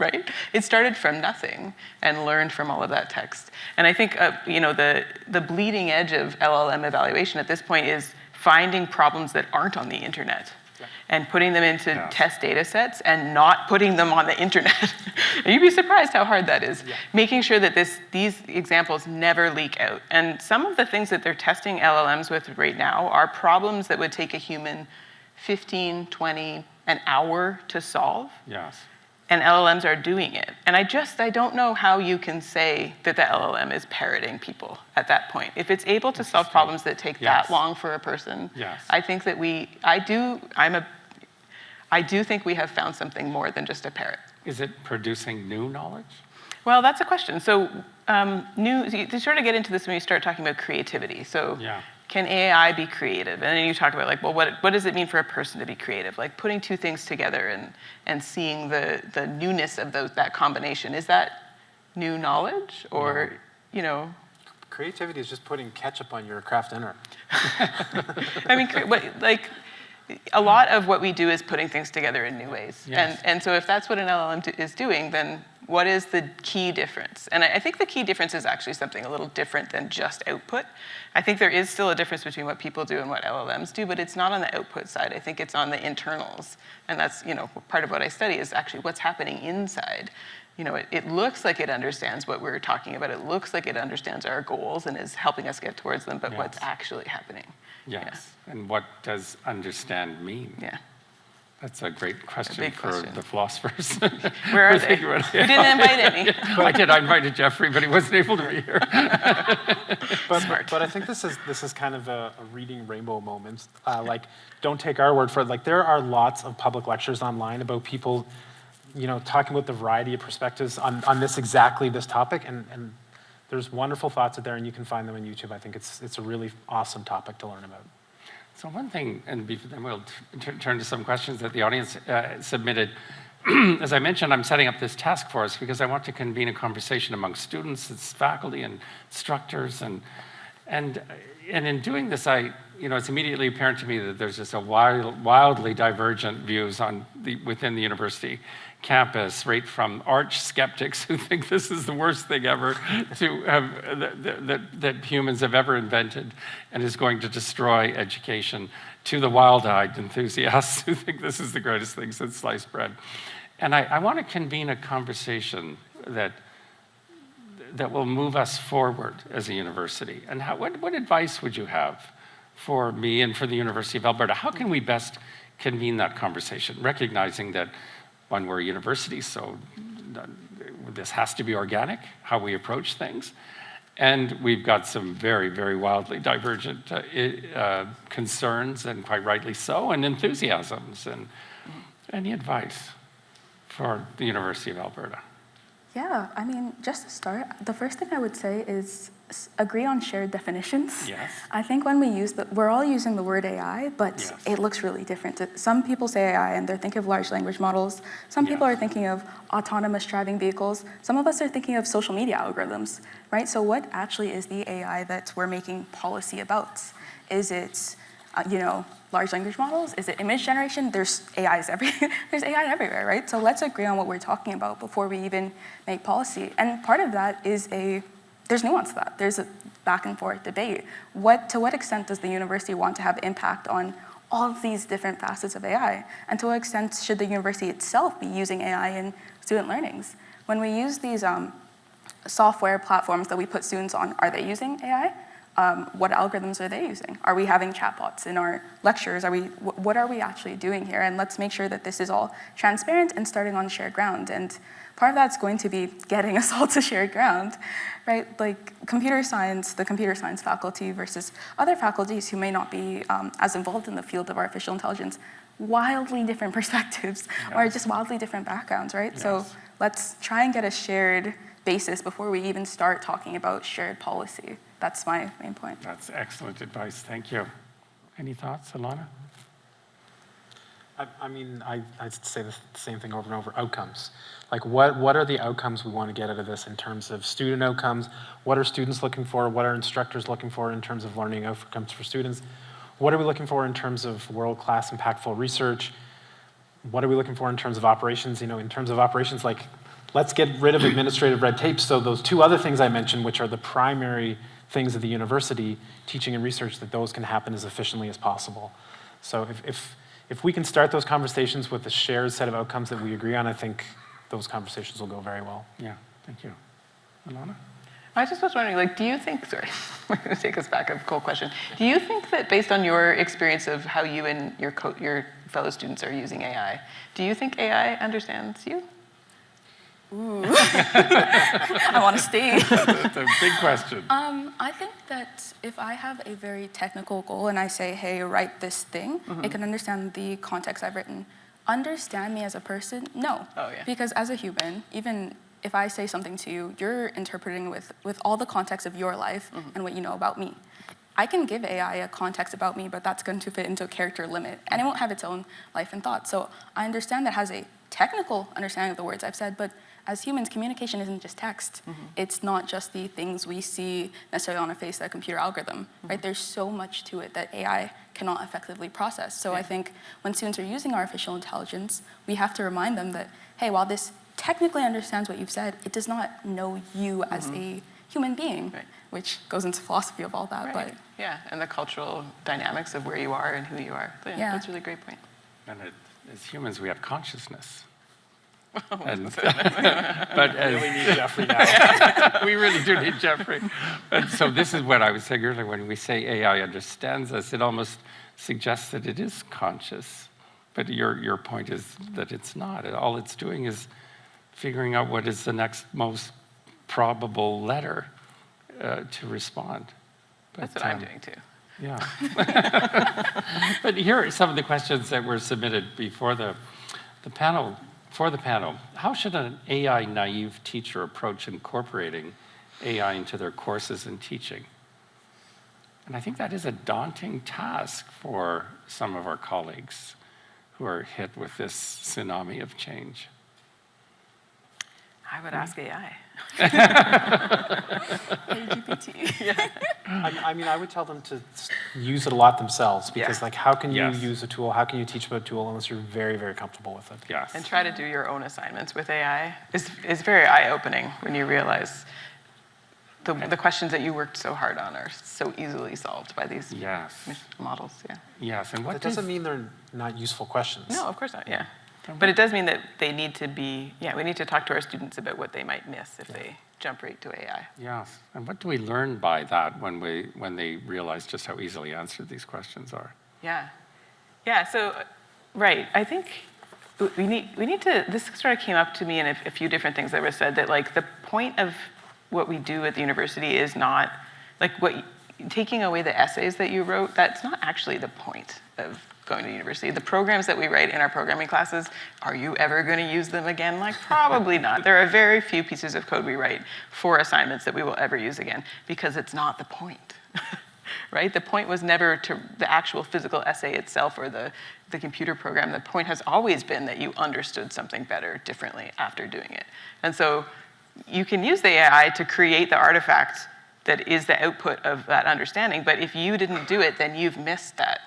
right? It started from nothing and learned from all of that text. And I think, the bleeding edge of LLM evaluation at this point is finding problems that aren't on the internet. And putting them into test data sets and not putting them on the internet. You'd be surprised how hard that is. Yeah. Making sure that these examples never leak out. And some of the things that they're testing LLMs with right now are problems that would take a human 15, 20, an hour to solve. Yes. And LLMs are doing it. And I don't know how you can say that the LLM is parroting people at that point. If it's able to solve problems that take that long for a person, I think that I do think we have found something more than just a parrot. Is it producing new knowledge? Well, that's a question. So to sort of get into this when you start talking about creativity. So can AI be creative? And then you talk about what does it mean for a person to be creative? Like putting two things together and seeing the newness of that combination. Is that new knowledge or, you know, Creativity is just putting ketchup on your craft dinner. I mean, like, a lot of what we do is putting things together in new ways. Yes. And so if that's what an LLM is doing, then what is the key difference? And I think the key difference is actually something a little different than just output. I think there is still a difference between what people do and what LLMs do, but it's not on the output side. I think it's on the internals. And that's, you know, part of what I study is actually what's happening inside. You know, it looks like it understands what we're talking about. It looks like it understands our goals and is helping us get towards them, but what's actually happening? Yes. And what does understand mean? Yeah. That's a great question big for question. the philosophers. Where are they? You didn't invite any. I did. I invited Jeffrey, but he wasn't able to be here. But I think this is kind of a reading rainbow moment. Like, don't take our word for it. Like, there are lots of public lectures online about people, you know, talking about the variety of perspectives on this topic, and there's wonderful thoughts out there, and you can find them on YouTube. I think it's a really awesome topic to learn about. So one thing, and then we'll turn to some questions that the audience submitted. As I mentioned, I'm setting up this task force because I want to convene a conversation among students, its faculty, and instructors, and in doing this, it's immediately apparent to me that there's just a wildly divergent views within the university campus, right from arch skeptics who think this is the worst thing ever to have that humans have ever invented and is going to destroy education, to the wild-eyed enthusiasts who think this is the greatest thing since sliced bread. And I want to convene a conversation that will move us forward as a university. And what advice would you have for me and for the University of Alberta? How can we best convene that conversation, recognizing that when we're a university, so this has to be organic, how we approach things. And we've got some very, very wildly divergent concerns, and quite rightly so, and enthusiasms. And any advice for the University of Alberta? Yeah, I mean, just to start, the first thing I would say is agree on shared definitions. Yes. I think when we use we're all using the word AI, but Yes. it looks really different. Some people say AI and they're thinking of large language models. Some people Yes. are thinking of autonomous driving vehicles. Some of us are thinking of social media algorithms, right? So what actually is the AI that we're making policy about? Is it, large language models? Is it image generation? There's AI everywhere, right? So let's agree on what we're talking about before we even make policy. And part of that is there's nuance to that. There's a back and forth debate. To what extent does the university want to have impact on all of these different facets of AI? And to what extent should the university itself be using AI in student learnings? When we use these software platforms that we put students on, are they using AI? What algorithms are they using? Are we having chatbots in our lectures? What are we actually doing here? And let's make sure that this is all transparent and starting on shared ground. And part of that's going to be getting us all to shared ground, right? Like the computer science faculty versus other faculties who may not be as involved in the field of artificial intelligence, wildly different perspectives or just wildly different backgrounds, right? Yes. So let's try and get a shared basis before we even start talking about shared policy. That's my main point. That's excellent advice. Thank you. Any thoughts, Alona? I mean, I say the same thing over and over, outcomes. Like, what are the outcomes we want to get out of this in terms of student outcomes? What are students looking for? What are instructors looking for in terms of learning outcomes for students? What are we looking for in terms of world-class, impactful research? What are we looking for in terms of operations? In terms of operations, like, let's get rid of administrative red tape. So those two other things I mentioned, which are the primary things of the university, teaching and research, that those can happen as efficiently as possible. So if we can start those conversations with a shared set of outcomes that we agree on, I think those conversations will go very well. Yeah, thank you. Alona? I just was wondering, do you think, sorry, we're going to take us back, a cool question. Do you think that based on your experience of how you and your fellow students are using AI, do you think AI understands you? Ooh. I want to stay. That's a big question. I think that if I have a very technical goal and I say, hey, write this thing, it can understand the context I've written. Understand me as a person? No. Oh, yeah. Because as a human, even if I say something to you, you're interpreting with all the context of your life and what you know about me. I can give AI a context about me, but that's going to fit into a character limit, and it won't have its own life and thought. So I understand that it has a technical understanding of the words I've said, but as humans, communication isn't just text. It's not just the things we see necessarily on a face of a computer algorithm, right? There's so much to it that AI cannot effectively process. So I think when students are using artificial intelligence, we have to remind them that, hey, while this technically understands what you've said, it does not know you as a human being, which goes into philosophy of all that. But yeah, and the cultural dynamics of where you are and who you are. So, yeah, that's a really great point. And as humans, we have consciousness. But we really need Jeffrey now. We really do need Jeffrey. And so this is what I was saying earlier, when we say AI understands us, it almost suggests that it is conscious. But your point is that it's not. All it's doing is figuring out what is the next most probable letter to respond. But, that's what I'm doing too. Yeah. But here are some of the questions that were submitted before the panel. For the panel, how should an AI-naive teacher approach incorporating AI into their courses and teaching? And I think that is a daunting task for some of our colleagues who are hit with this tsunami of change. I would ask AI. I mean, I would tell them to use it a lot themselves because, like, how can you use a tool? How can you teach about a tool unless you're very, very comfortable with it? Yes. And try to do your own assignments with AI is very eye-opening when you realize the questions that you worked so hard on are so easily solved by these models. Yeah. Yes, and what That doesn't mean they're not useful questions. No, of course not. Yeah. But it does mean that they need to be, we need to talk to our students about what they might miss if they jump right to AI. Yes, and what do we learn by that when they realize just how easily answered these questions are? Yeah. Yeah, so, right, I think we need to, this sort of came up to me in a few different things that were said, that like the point of what we do at the university is not, like taking away the essays that you wrote, that's not actually the point of going to university. The programs that we write in our programming classes, are you ever going to use them again? Like, probably not. There are very few pieces of code we write for assignments that we will ever use again, because it's not the point, right? The point was never to the actual physical essay itself or the computer program. The point has always been that you understood something better, differently after doing it. And so you can use the AI to create the artifact that is the output of that understanding, but if you didn't do it, then you've missed that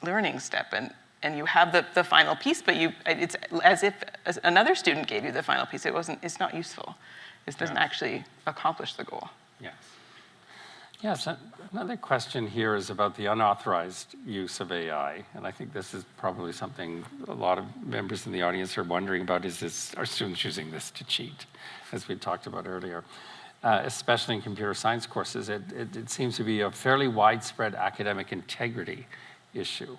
learning step, and you have the final piece, but it's as if another student gave you the final piece. It's not useful. It doesn't actually accomplish the goal. Yes. Yes, another question here is about the unauthorized use of AI, and I think this is probably something a lot of members in the audience are wondering about, are students using this to cheat, as we talked about earlier? Especially in computer science courses, it seems to be a fairly widespread academic integrity issue.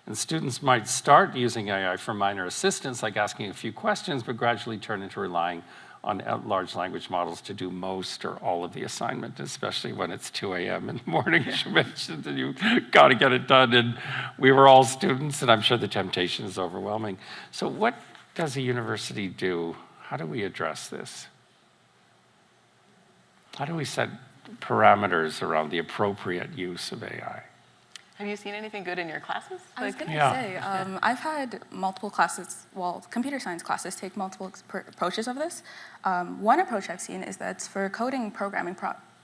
And students might start using AI for minor assistance, like asking a few questions, but gradually turn into relying on large language models to do most or all of the assignment, especially when it's 2 a.m. in the morning. You mentioned that you've got to get it done, and we were all students, and I'm sure the temptation is overwhelming. So what does a university do? How do we address this? How do we set parameters around the appropriate use of AI? Have you seen anything good in your classes? I was going to say, I've had multiple classes, computer science classes take multiple approaches of this. One approach I've seen is that for coding programming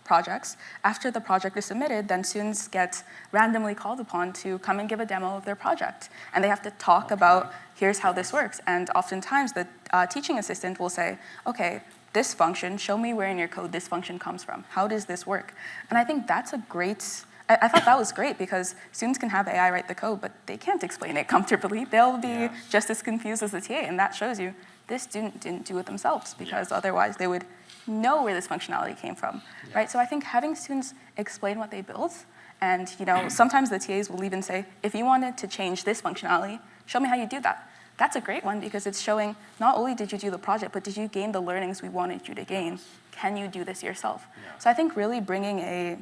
projects, after the project is submitted, then students get randomly called upon to come and give a demo of their project. And they have to talk about, here's how this works. And oftentimes the teaching assistant will say, okay, this function, show me where in your code this function comes from. How does this work? And I think that's a great, I thought that was great, because students can have AI write the code, but they can't explain it comfortably. They'll be just as confused as the TA, and that shows you this student didn't do it themselves, because otherwise they would know where this functionality came from, right? So I think having students explain what they built, and sometimes the TAs will even say, if you wanted to change this functionality, show me how you do that. That's a great one, because it's showing not only did you do the project, but did you gain the learnings we wanted you to gain? Can you do this yourself? So I think really bringing a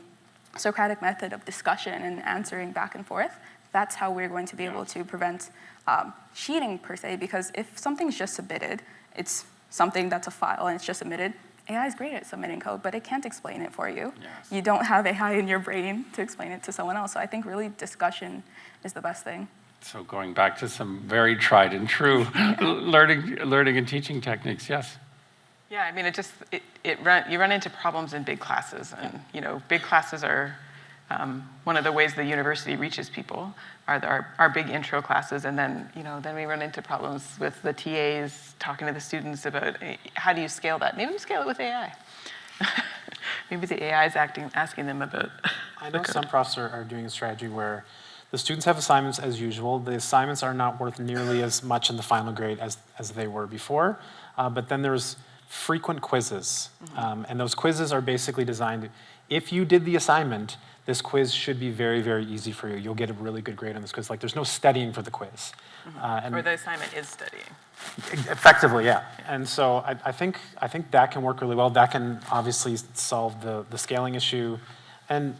Socratic method of discussion and answering back and forth, that's how we're going to be able to prevent cheating per se, because if something's just submitted, it's something that's a file and it's just submitted, AI is great at submitting code, but it can't explain it for you. Yes. You don't have AI in your brain to explain it to someone else. So I think really discussion is the best thing. So going back to some very tried and true learning and teaching techniques, yes. Yeah, I mean, you run into problems in big classes, and big classes are one of the ways the university reaches people are our big intro classes, and then we run into problems with the TAs talking to the students about how do you scale that? Maybe you scale it with AI. Maybe the AI is asking them about. I know some profs are doing a strategy where the students have assignments as usual. The assignments are not worth nearly as much in the final grade as they were before, but then there's frequent quizzes, and those quizzes are basically designed, if you did the assignment, this quiz should be very, very easy for you. You'll get a really good grade on this quiz. Like, there's no studying for the quiz. Or the assignment is studying. Effectively, yeah. And so I think that can work really well. That can obviously solve the scaling issue. And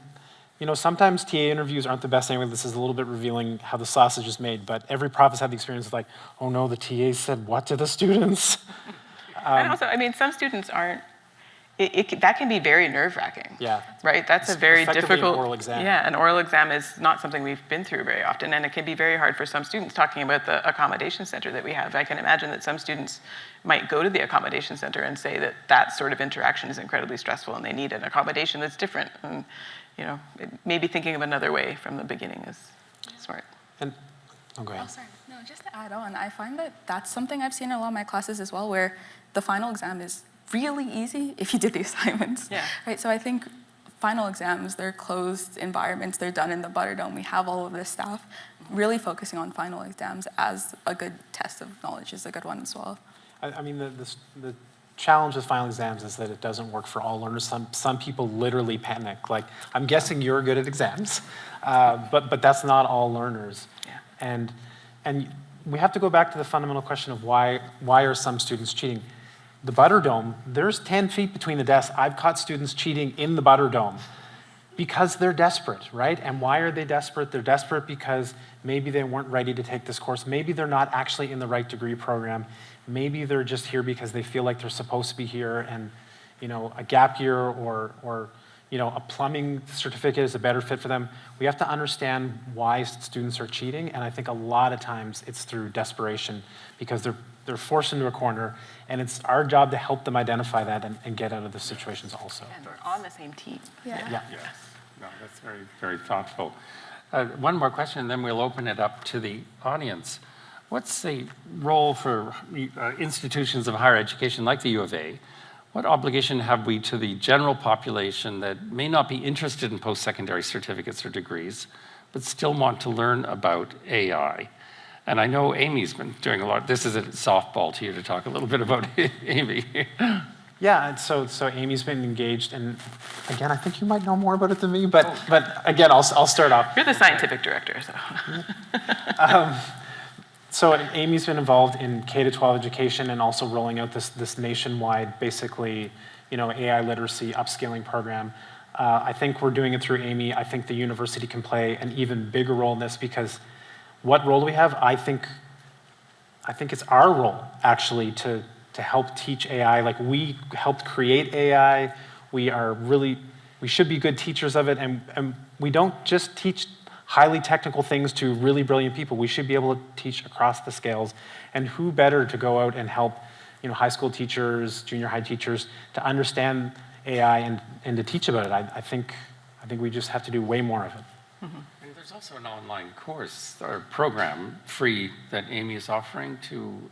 sometimes TA interviews aren't the best anyway. This is a little bit revealing how the sausage is made, but every prof has had the experience of like, oh no, the TA said what to the students? And also, I mean, some students aren't, that can be very nerve-wracking. Yeah. Right? That's a very effectively difficult. an oral exam. Yeah, an oral exam is not something we've been through very often, and it can be very hard for some students. Talking about the accommodation center that we have, I can imagine that some students might go to the accommodation center and say that sort of interaction is incredibly stressful and they need an accommodation that's different. And, maybe thinking of another way from the beginning is smart. And, go ahead. Oh, sorry. No, just to add on, I find that that's something I've seen in a lot of my classes as well, where the final exam is really easy if you did the assignments. Yeah. Right. So I think final exams, they're closed environments, they're done in the Butterdome. We have all of this staff. Really focusing on final exams as a good test of knowledge is a good one as well. I mean, the challenge with final exams is that it doesn't work for all learners. Some people literally panic. Like, I'm guessing you're good at exams, but that's not all learners. Yeah. And we have to go back to the fundamental question of why are some students cheating? The Butterdome, there's 10 feet between the desks. I've caught students cheating in the Butterdome because they're desperate, right? And why are they desperate? They're desperate because maybe they weren't ready to take this course. Maybe they're not actually in the right degree program. Maybe they're just here because they feel like they're supposed to be here, and a gap year or a plumbing certificate is a better fit for them. We have to understand why students are cheating, and I think a lot of times it's through desperation because they're forced into a corner, and it's our job to help them identify that and get out of the situations also. And we're on the same team. Yeah. Yes. No, that's very, very thoughtful. One more question, and then we'll open it up to the audience. What's the role for institutions of higher education like the U of A? What obligation have we to the general population that may not be interested in post-secondary certificates or degrees, but still want to learn about AI? And I know Amy's been doing a lot. This is a softball to you to talk a little bit about Amy. Yeah, and so Amy's been engaged, and again, I think you might know more about it than me, but again, I'll start off. You're the scientific director, so. So Amy's been involved in K-12 education and also rolling out this nationwide, basically, AI literacy upskilling program. I think we're doing it through Amy. I think the university can play an even bigger role in this because what role do we have? I think it's our role actually to help teach AI. Like, we helped create AI. We should be good teachers of it, and we don't just teach highly technical things to really brilliant people. We should be able to teach across the scales. And who better to go out and help high school teachers, junior high teachers to understand AI and to teach about it. I think we just have to do way more of it. Mm-hmm. And there's also an online course or program free that Amy is offering to.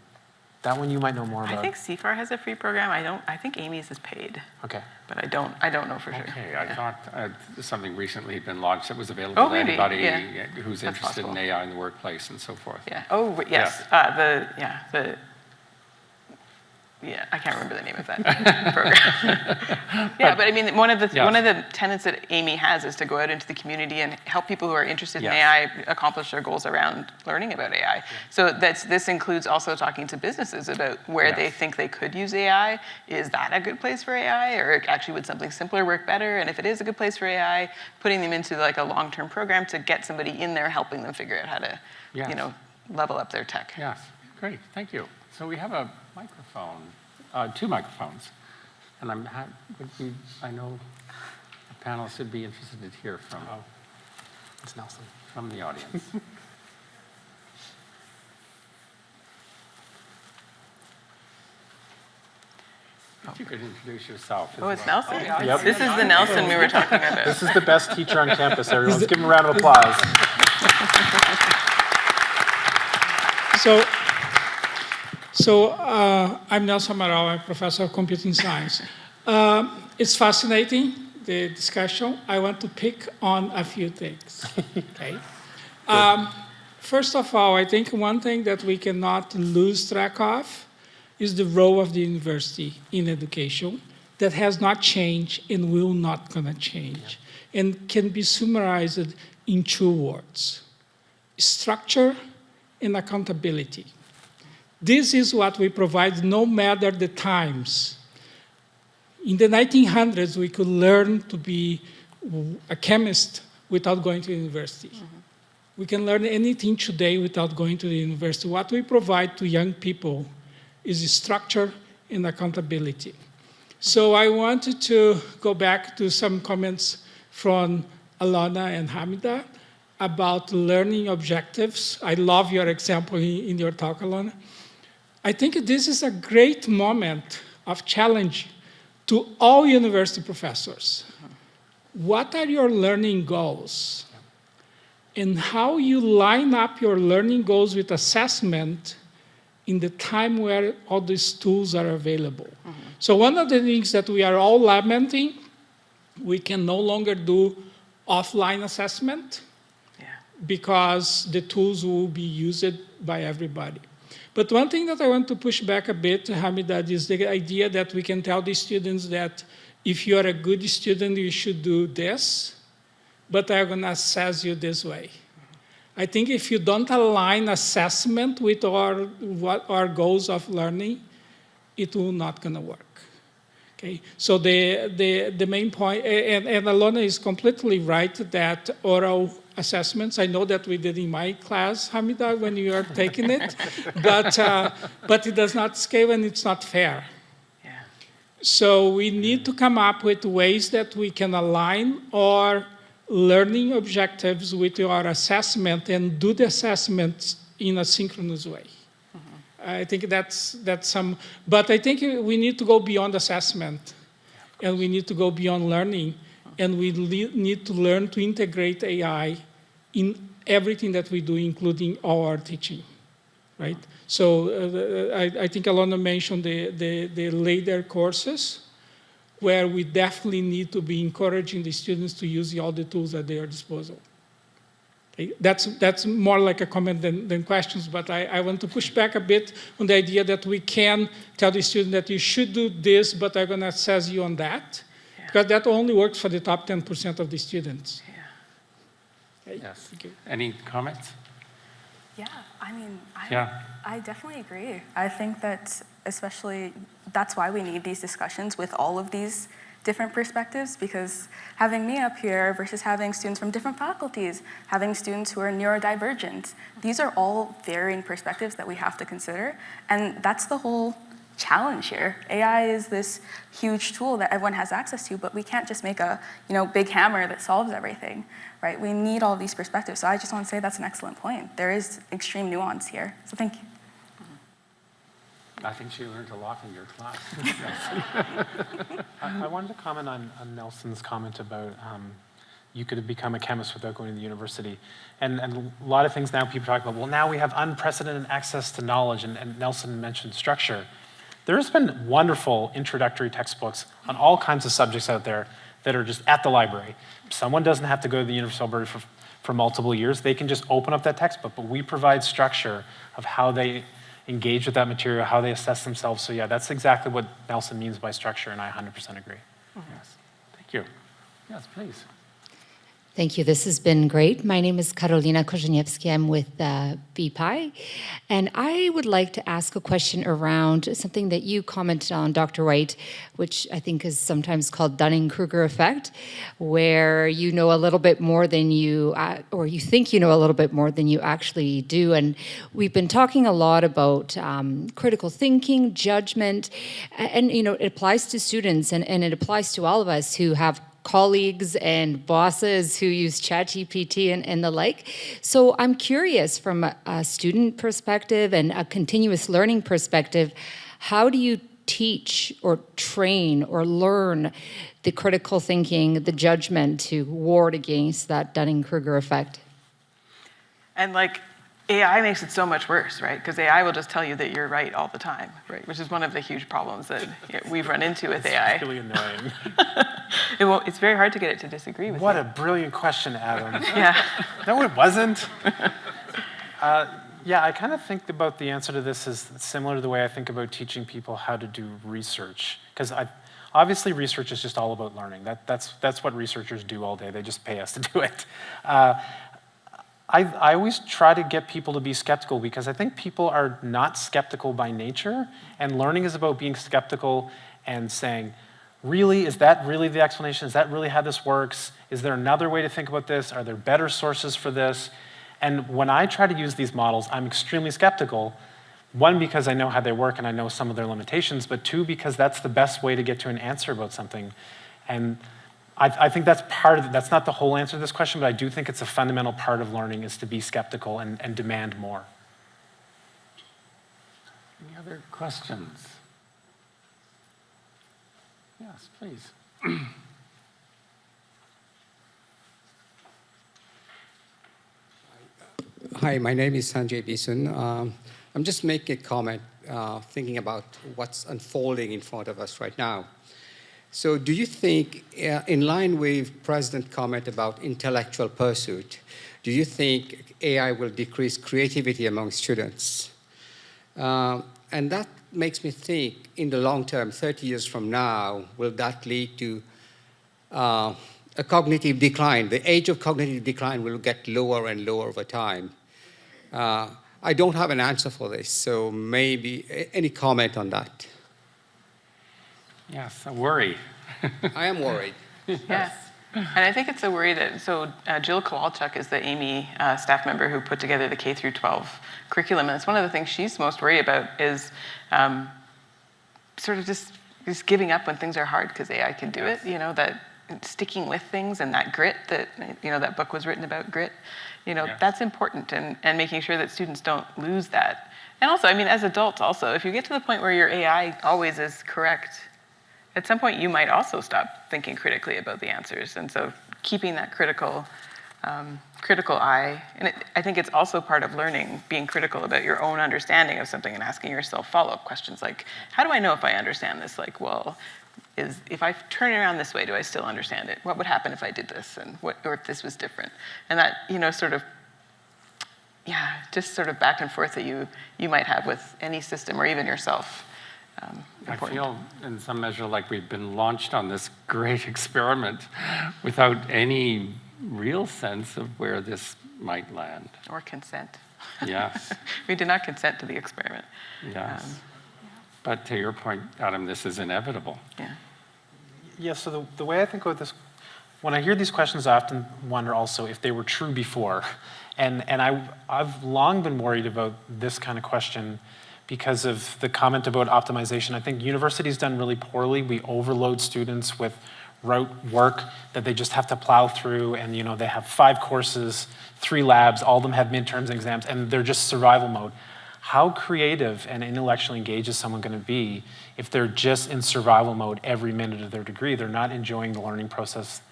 That one you might know more about. I think CFAR has a free program. I think Amy's is paid. Okay. But I don't know for sure. Okay, I thought something recently had been launched that was available to anybody who's That's interested possible. in AI in the workplace and so forth. Yeah. Oh, yes. I can't remember the name of that program. But I mean, one of the tenets that Amy has is to go out into the community and help people who are interested in AI accomplish their goals around learning about AI. So this includes also talking to businesses about where they think they could use AI. Is that a good place for AI, or actually would something simpler work better? And if it is a good place for AI, putting them into like a long-term program to get somebody in there helping them figure out how to, level up their tech. Yes, great, thank you. So we have a microphone, two microphones. And I know the panelists would be interested to hear from It's Nelson. from the audience. If you could introduce yourself. Oh, it's Nelson. Yep. This is the Nelson we were talking about. This is the best teacher on campus, everyone. Let's give him a round of applause. I'm Nelson Amaral, I'm professor of computing science. It's fascinating, the discussion. I want to pick on a few things, okay? First of all, I think one thing that we cannot lose track of is the role of the university in education that has not changed and will not gonna change, and can be summarized in 2 words: structure and accountability. This is what we provide no matter the times. In the 1900s, we could learn to be a chemist without going to university. We can learn anything today without going to the university. What we provide to young people is structure and accountability. So I wanted to go back to some comments from Alona and Hamidat about learning objectives. I love your example in your talk, Alona. I think this is a great moment of challenge to all university professors. What are your learning goals? And how you line up your learning goals with assessment in the time where all these tools are available. So one of the things that we are all lamenting, we can no longer do offline assessment because the tools will be used by everybody. But one thing that I want to push back a bit, Hamidat, is the idea that we can tell the students that if you are a good student, you should do this, but I'm going to assess you this way. I think if you don't align assessment with our goals of learning, it will not going to work. Okay, so the main point, and Alona is completely right that oral assessments, I know that we did in my class, Hamidat, when you are taking it, but it does not scale and it's not fair. Yeah. So we need to come up with ways that we can align our learning objectives with our assessment and do the assessments in a synchronous way. I think that's some, but I think we need to go beyond assessment and we need to go beyond learning and we need to learn to integrate AI in everything that we do, including our teaching, right? So I think Alona mentioned the later courses where we definitely need to be encouraging the students to use all the tools at their disposal. Okay? That's more like a comment than questions, but I want to push back a bit on the idea that we can tell the student that you should do this, but I'm going to assess you on that, because that only works for the top 10% of the students. Okay? Yes. Any comments? Yeah, I mean, Yeah. I definitely agree. I think that especially that's why we need these discussions with all of these different perspectives, because having me up here versus having students from different faculties, having students who are neurodivergent, these are all varying perspectives that we have to consider. And that's the whole challenge here. AI is this huge tool that everyone has access to, but we can't just make a big hammer that solves everything, right? We need all these perspectives. So I just want to say that's an excellent point. There is extreme nuance here. So thank you. I think she learned a lot from your class. I wanted to comment on Nelson's comment about you could have become a chemist without going to the university. And a lot of things now people talk about, well, now we have unprecedented access to knowledge, and Nelson mentioned structure. There's been wonderful introductory textbooks on all kinds of subjects out there that are just at the library. Someone doesn't have to go to the University of Alberta for multiple years. They can just open up that textbook, but we provide structure of how they engage with that material, how they assess themselves. So yeah, that's exactly what Nelson means by structure, and I 100% agree. Yes. Thank you. Yes, please. Thank you. This has been great. My name is Karolina Korzeniewski. I'm with BPI. And I would like to ask a question around something that you commented on, Dr. White, which I think is sometimes called Dunning-Kruger effect, where you know a little bit more than you, or you think you know a little bit more than you actually do. And we've been talking a lot about critical thinking, judgment, and you know, it applies to students and it applies to all of us who have colleagues and bosses who use ChatGPT and the like. So I'm curious from a student perspective and a continuous learning perspective, how do you teach or train or learn the critical thinking, the judgment to ward against that Dunning-Kruger effect? And like, AI makes it so much worse, right? Because AI will just tell you that you're right all the time, right? Which is one of the huge problems that we've run into with AI. It's really annoying. It's very hard to get it to disagree with you. What a brilliant question, Adam. Yeah. No, it wasn't. Yeah, I kind of think about the answer to this as similar to the way I think about teaching people how to do research. Because obviously research is just all about learning. That's what researchers do all day. They just pay us to do it. I always try to get people to be skeptical because I think people are not skeptical by nature, and learning is about being skeptical and saying, really, is that really the explanation? Is that really how this works? Is there another way to think about this? Are there better sources for this? And when I try to use these models, I'm extremely skeptical. One, because I know how they work and I know some of their limitations, but two, because that's the best way to get to an answer about something. And I think that's part of it. That's not the whole answer to this question, but I do think it's a fundamental part of learning is to be skeptical and demand more. Any other questions? Yes, please. Hi, my name is Sanjay Bisun. I'm just making a comment, thinking about what's unfolding in front of us right now. So do you think, in line with President's comment about intellectual pursuit, do you think AI will decrease creativity among students? And that makes me think, in the long term, 30 years from now, will that lead to a cognitive decline? The age of cognitive decline will get lower and lower over time. I don't have an answer for this, so maybe any comment on that? Yes, a worry. I am worried. Yes. And I think it's a worry that, Jill Kowalchuk is the Amy staff member who put together the K through 12 curriculum. And it's one of the things she's most worried about is sort of just giving up when things are hard because AI can do it, you know, that sticking with things and that grit that, you know, that book was written about grit, you know, that's important and making sure that students don't lose that. And also, I mean, as adults also, if you get to the point where your AI always is correct, at some point you might also stop thinking critically about the answers. And so keeping that critical eye, and I think it's also part of learning, being critical about your own understanding of something and asking yourself follow-up questions like, how do I know if I understand this? Like, well, if I turn it around this way, do I still understand it? What would happen if I did this? And or if this was different? And that, you know, sort of, yeah, just sort of back and forth that you might have with any system or even yourself. I feel in some measure like we've been launched on this great experiment without any real sense of where this might land. Or consent. Yes. We did not consent to the experiment. Yes. But to your point, Adam, this is inevitable. Yeah. Yeah, so the way I think about this, when I hear these questions, I often wonder also if they were true before. And I've long been worried about this kind of question because of the comment about optimization. I think university's done really poorly. We overload students with rote work that they just have to plow through, and you know they have 5 courses, 3 labs, all of them have midterms and exams, and they're just survival mode. How creative and intellectually engaged is someone going to be if they're just in survival mode every minute of their degree? They're not enjoying the learning process.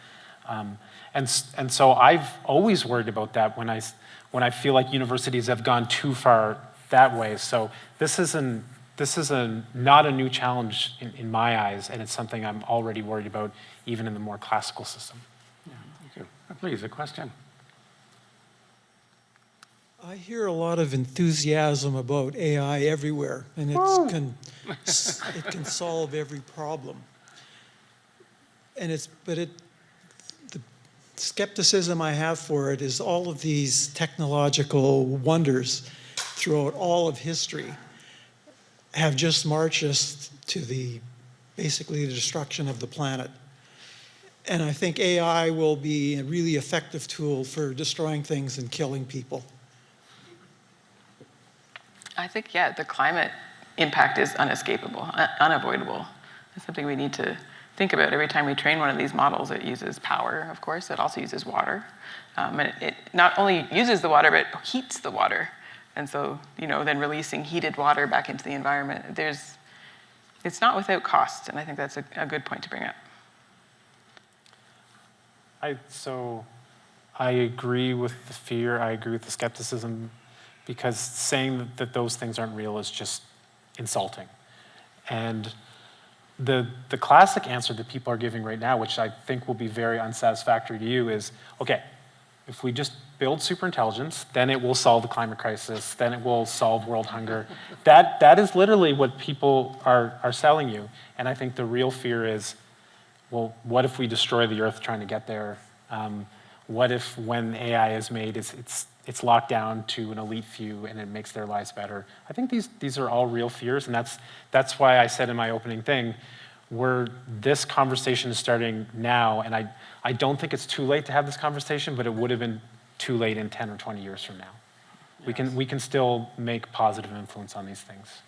And so I've always worried about that when I feel like universities have gone too far that way. So this is not a new challenge in my eyes, and it's something I'm already worried about even in the more classical system. Yeah, thank you. Please, a question. I hear a lot of enthusiasm about AI everywhere, and it can solve every problem. And skepticism I have for it is all of these technological wonders throughout all of history have just marched us to basically the destruction of the planet. And I think AI will be a really effective tool for destroying things and killing people. I think, yeah, the climate impact is unescapable, unavoidable. It's something we need to think about every time we train one of these models. It uses power, of course. It also uses water. And it not only uses the water, but heats the water. And so, then releasing heated water back into the environment, it's not without cost. And I think that's a good point to bring up. So I agree with the fear, I agree with the skepticism, because saying that those things aren't real is just insulting. And the classic answer that people are giving right now, which I think will be very unsatisfactory to you, is, okay, if we just build superintelligence, then it will solve the climate crisis, then it will solve world hunger. That is literally what people are selling you. And I think the real fear is, well, what if we destroy the Earth trying to get there? What if when AI is made, it's locked down to an elite few and it makes their lives better? I think these are all real fears, and that's why I said in my opening thing, this conversation is starting now, and I don't think it's too late to have this conversation, but it would have been too late in 10 or 20 years from now. Yes. We can still make positive influence on these things.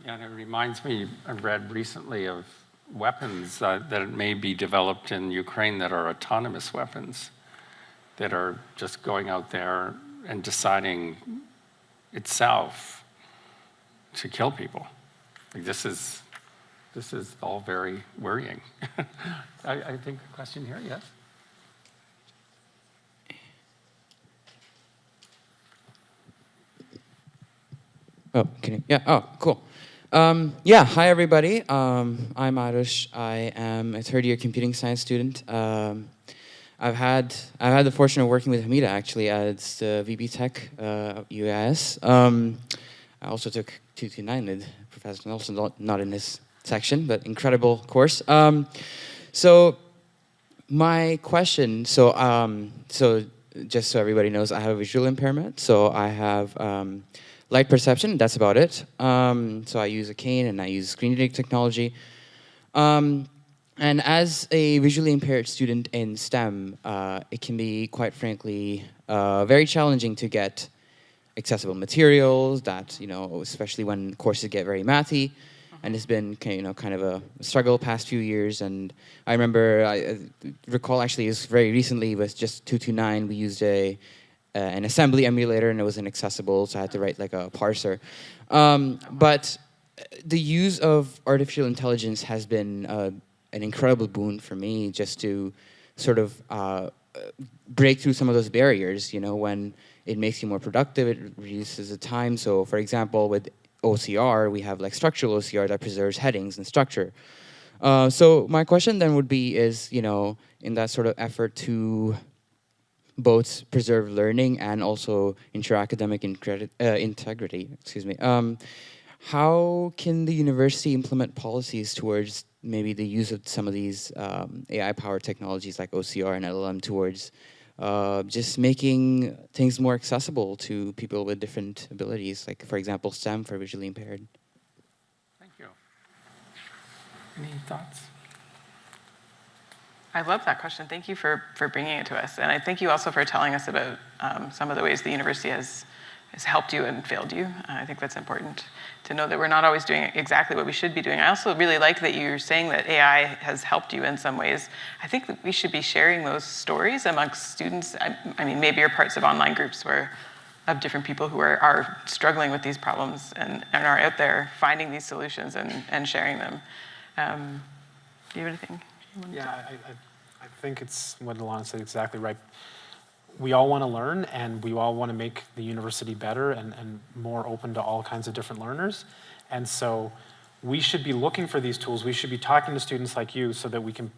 Yeah, and it reminds me, I read recently of weapons that may be developed in Ukraine that are autonomous weapons that are just going out there and deciding itself to kill people. Like, this is all very worrying. I think a question here, yes? Oh, cool. Yeah, hi everybody. I'm Arush. I am a third-year computing science student. I've had the fortune of working with Hamidat actually as the VP Tech UAS. I also took 229 with Professor Nelson, not in this section, but incredible course. So my question, so just so everybody knows, I have a visual impairment. So I have light perception, that's about it. So I use a cane and I use screen reading technology. And as a visually impaired student in STEM, it can be, quite frankly, very challenging to get accessible materials that, especially when courses get very mathy. And it's been, kind of a struggle past few years. And I remember, I recall actually, it was very recently with just 229, we used an assembly emulator and it was inaccessible, so I had to write like a parser. But the use of artificial intelligence has been an incredible boon for me, just to sort of break through some of those barriers, when it makes you more productive, it reduces the time. So for example, with OCR, we have like structural OCR that preserves headings and structure. So my question then would be is, in that sort of effort to both preserve learning and also ensure academic integrity, how can the university implement policies towards maybe the use of some of these AI-powered technologies like OCR and LLM towards just making things more accessible to people with different abilities, like, for example, STEM for visually impaired? Thank you. Any thoughts? I love that question. Thank you for bringing it to us. And I thank you also for telling us about some of the ways the university has helped you and failed you. I think that's important to know that we're not always doing exactly what we should be doing. I also really like that you're saying that AI has helped you in some ways. I think that we should be sharing those stories amongst students. I mean, maybe you're parts of online groups of different people who are struggling with these problems and are out there finding these solutions and sharing them. Do you have anything? Yeah, I think it's what Alona said exactly right. We all want to learn, and we all want to make the university better and more open to all kinds of different learners. And so we should be looking for these tools. We should be talking to students like you so that we can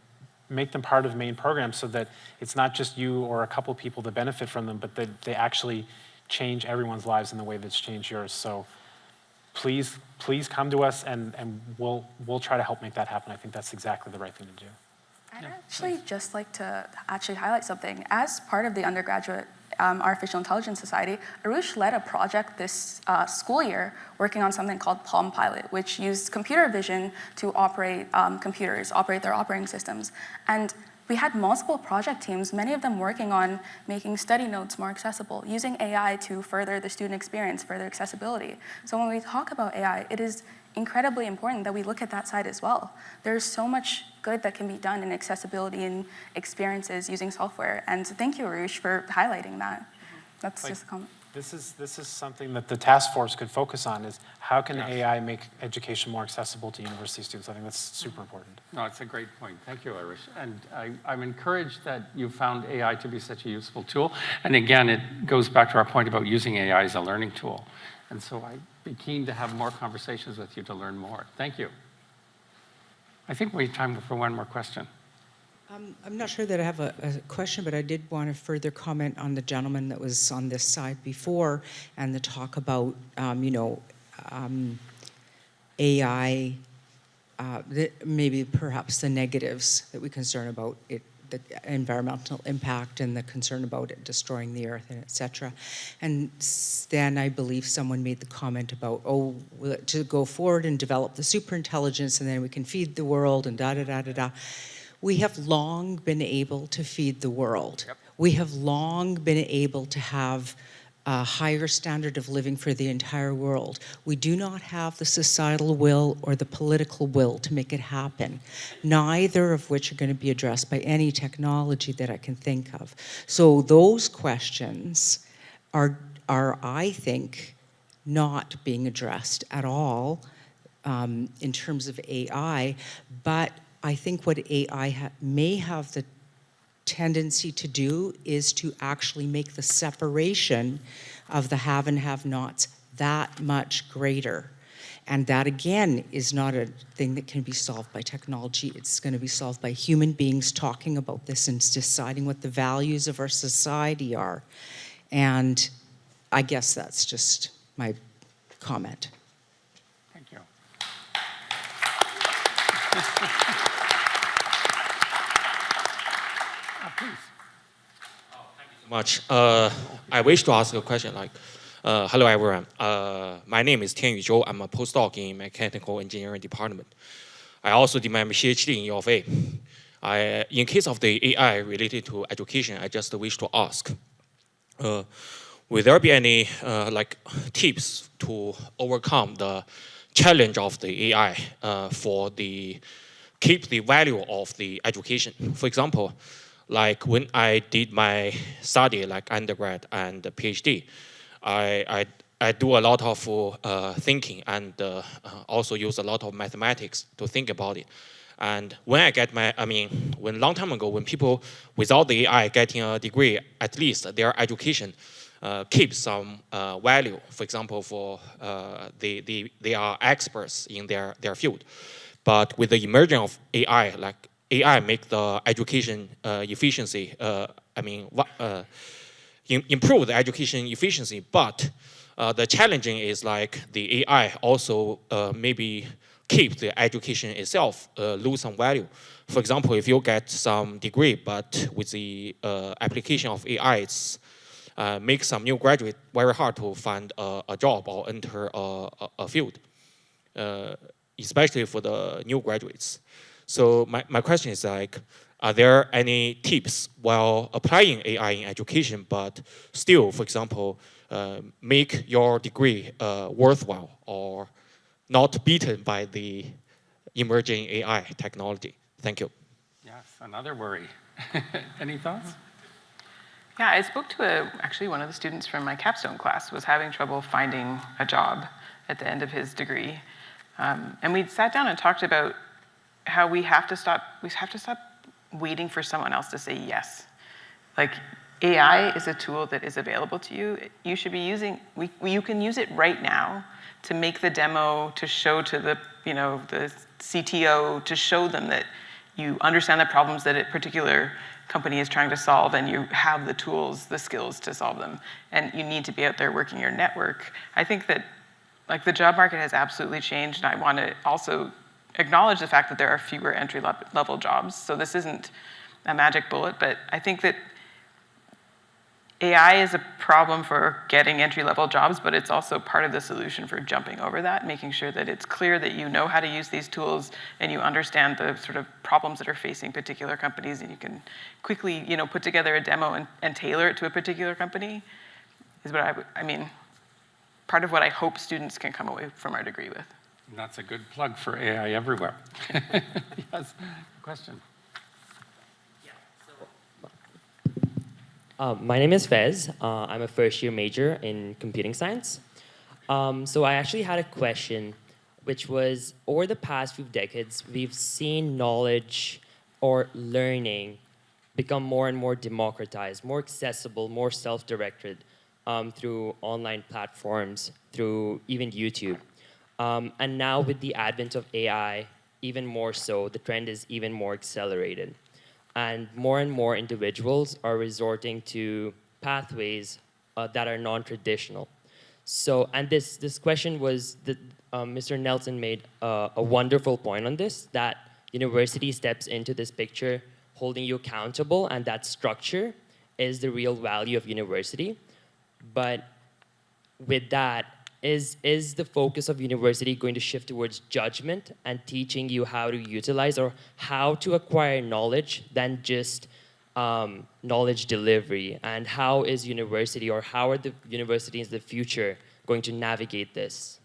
make them part of main programs, so that it's not just you or a couple people that benefit from them, but that they actually change everyone's lives in the way that's changed yours. So please come to us, and we'll try to help make that happen. I think that's exactly the right thing to do. I'd actually just like to actually highlight something. As part of the undergraduate Artificial Intelligence Society, Arush led a project this school year working on something called Palm Pilot, which used computer vision to operate computers, operate their operating systems. And we had multiple project teams, many of them working on making study notes more accessible, using AI to further the student experience, further accessibility. So when we talk about AI, it is incredibly important that we look at that side as well. There's so much good that can be done in accessibility and experiences using software. And thank you, Arush, for highlighting that. That's just a comment. This is something that the task force could focus on, is how can AI make education more accessible to university students? I think that's super important. No, it's a great point. Thank you, Irish. And I'm encouraged that you found AI to be such a useful tool. And again, it goes back to our point about using AI as a learning tool. And so I'd be keen to have more conversations with you to learn more. Thank you. I think we have time for one more question. I'm not sure that I have a question, but I did want to further comment on the gentleman that was on this side before and the talk about, AI, maybe perhaps the negatives that we concern about it, the environmental impact and the concern about it destroying the earth and et cetera. And then I believe someone made the comment about, to go forward and develop the superintelligence and then we can feed the world and da-da-da-da-da. We have long been able to feed the world. Yep. We have long been able to have a higher standard of living for the entire world. We do not have the societal will or the political will to make it happen, neither of which are going to be addressed by any technology that I can think of. So those questions are I think, not being addressed at all in terms of AI, but I think what AI may have the tendency to do is to actually make the separation of the have and have-nots that much greater. And that, again, is not a thing that can be solved by technology. It's going to be solved by human beings talking about this and deciding what the values of our society are. And I guess that's just my comment. Thank you. Please. Thank you so much. I wish to ask a question like, hello everyone. My name is Tianyu Zhou. I'm a postdoc in mechanical engineering department. I also did my PhD in U of A. In case of the AI related to education, I just wish to ask, will there be any tips to overcome the challenge of the AI for the keep the value of the education? For example, like when I did my study, like undergrad and PhD, I do a lot of thinking and also use a lot of mathematics to think about it. And when I get when long time ago, when people without the AI getting a degree, at least their education keeps some value. For example, for they are experts in their field. But with the emergence of AI, like AI make the education efficiency, improve the education efficiency, but the challenging is like the AI also maybe keep the education itself lose some value. For example, if you get some degree, but with the application of AI, it's make some new graduate very hard to find a job or enter a field, especially for the new graduates. So my question is like, are there any tips while applying AI in education, but still, for example, make your degree worthwhile or not beaten by the emerging AI technology? Thank you. Yes, another worry. Any thoughts? Yeah, I spoke to actually one of the students from my capstone class was having trouble finding a job at the end of his degree. And we sat down and talked about how we have to stop waiting for someone else to say yes. Like, AI is a tool that is available to you. You should be using, you can use it right now to make the demo, to show to the CTO, to show them that you understand the problems that a particular company is trying to solve and you have the tools, the skills to solve them. And you need to be out there working your network. I think that the job market has absolutely changed, and I want to also acknowledge the fact that there are fewer entry-level jobs. So this isn't a magic bullet, but I think that AI is a problem for getting entry-level jobs, but it's also part of the solution for jumping over that, making sure that it's clear that you know how to use these tools and you understand the sort of problems that are facing particular companies, and you can quickly, put together a demo and tailor it to a particular company is what I mean, part of what I hope students can come away from our degree with. That's a good plug for AI everywhere. Yes, question. My name is Fez. I'm a first-year major in computing science. So I actually had a question, which was, over the past few decades, we've seen knowledge or learning become more and more democratized, more accessible, more self-directed through online platforms, through even YouTube. And now with the advent of AI, even more so, the trend is even more accelerated. And more individuals are resorting to pathways that are non-traditional. So, and this question was, Mr. Nelson made a wonderful point on this, that university steps into this picture holding you accountable, and that structure is the real value of university. But with that, is the focus of university going to shift towards judgment and teaching you how to utilize or how to acquire knowledge than just knowledge delivery? And how is university, or how are the universities in the future going to navigate this?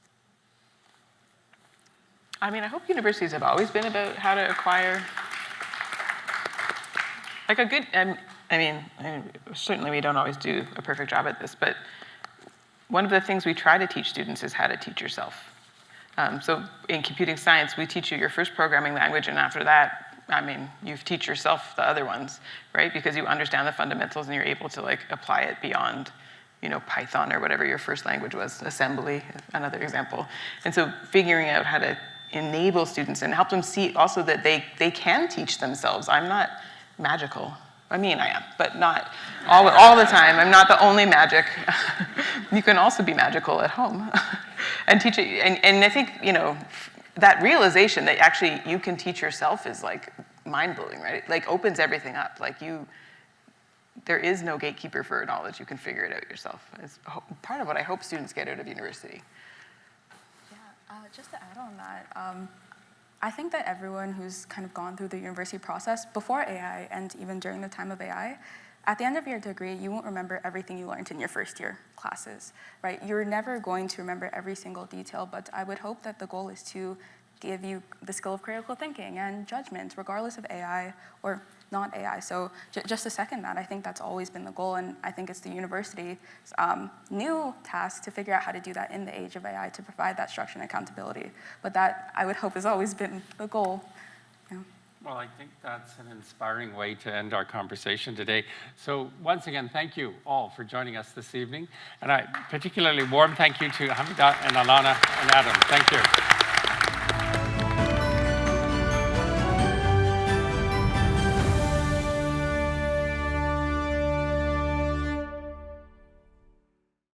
I mean, I hope universities have always been about how to acquire, like a good, certainly we don't always do a perfect job at this, but one of the things we try to teach students is how to teach yourself. So in computing science, we teach you your first programming language, and after that, you teach yourself the other ones, right? Because you understand the fundamentals and you're able to apply it beyond, Python or whatever your first language was, assembly, another example. And so figuring out how to enable students and help them see also that they can teach themselves. I'm not magical. I am, but not all the time. I'm not the only magic. You can also be magical at home and teach it. And I think, that realization that actually you can teach yourself is mind-blowing, right? Opens everything up. There is no gatekeeper for knowledge. You can figure it out yourself. It's part of what I hope students get out of university. Yeah, just to add on that, I think that everyone who's kind of gone through the university process before AI and even during the time of AI, at the end of your degree, you won't remember everything you learned in your first year classes, right? You're never going to remember every single detail, but I would hope that the goal is to give you the skill of critical thinking and judgment, regardless of AI or not AI. So just to second that, I think that's always been the goal, and I think it's the university's new task to figure out how to do that in the age of AI, to provide that structure and accountability. But that, I would hope, has always been the goal. Yeah. Well, I think that's an inspiring way to end our conversation today. So once again, thank you all for joining us this evening. And I particularly warm thank you to Hamidat and Alona and Adam. Thank you.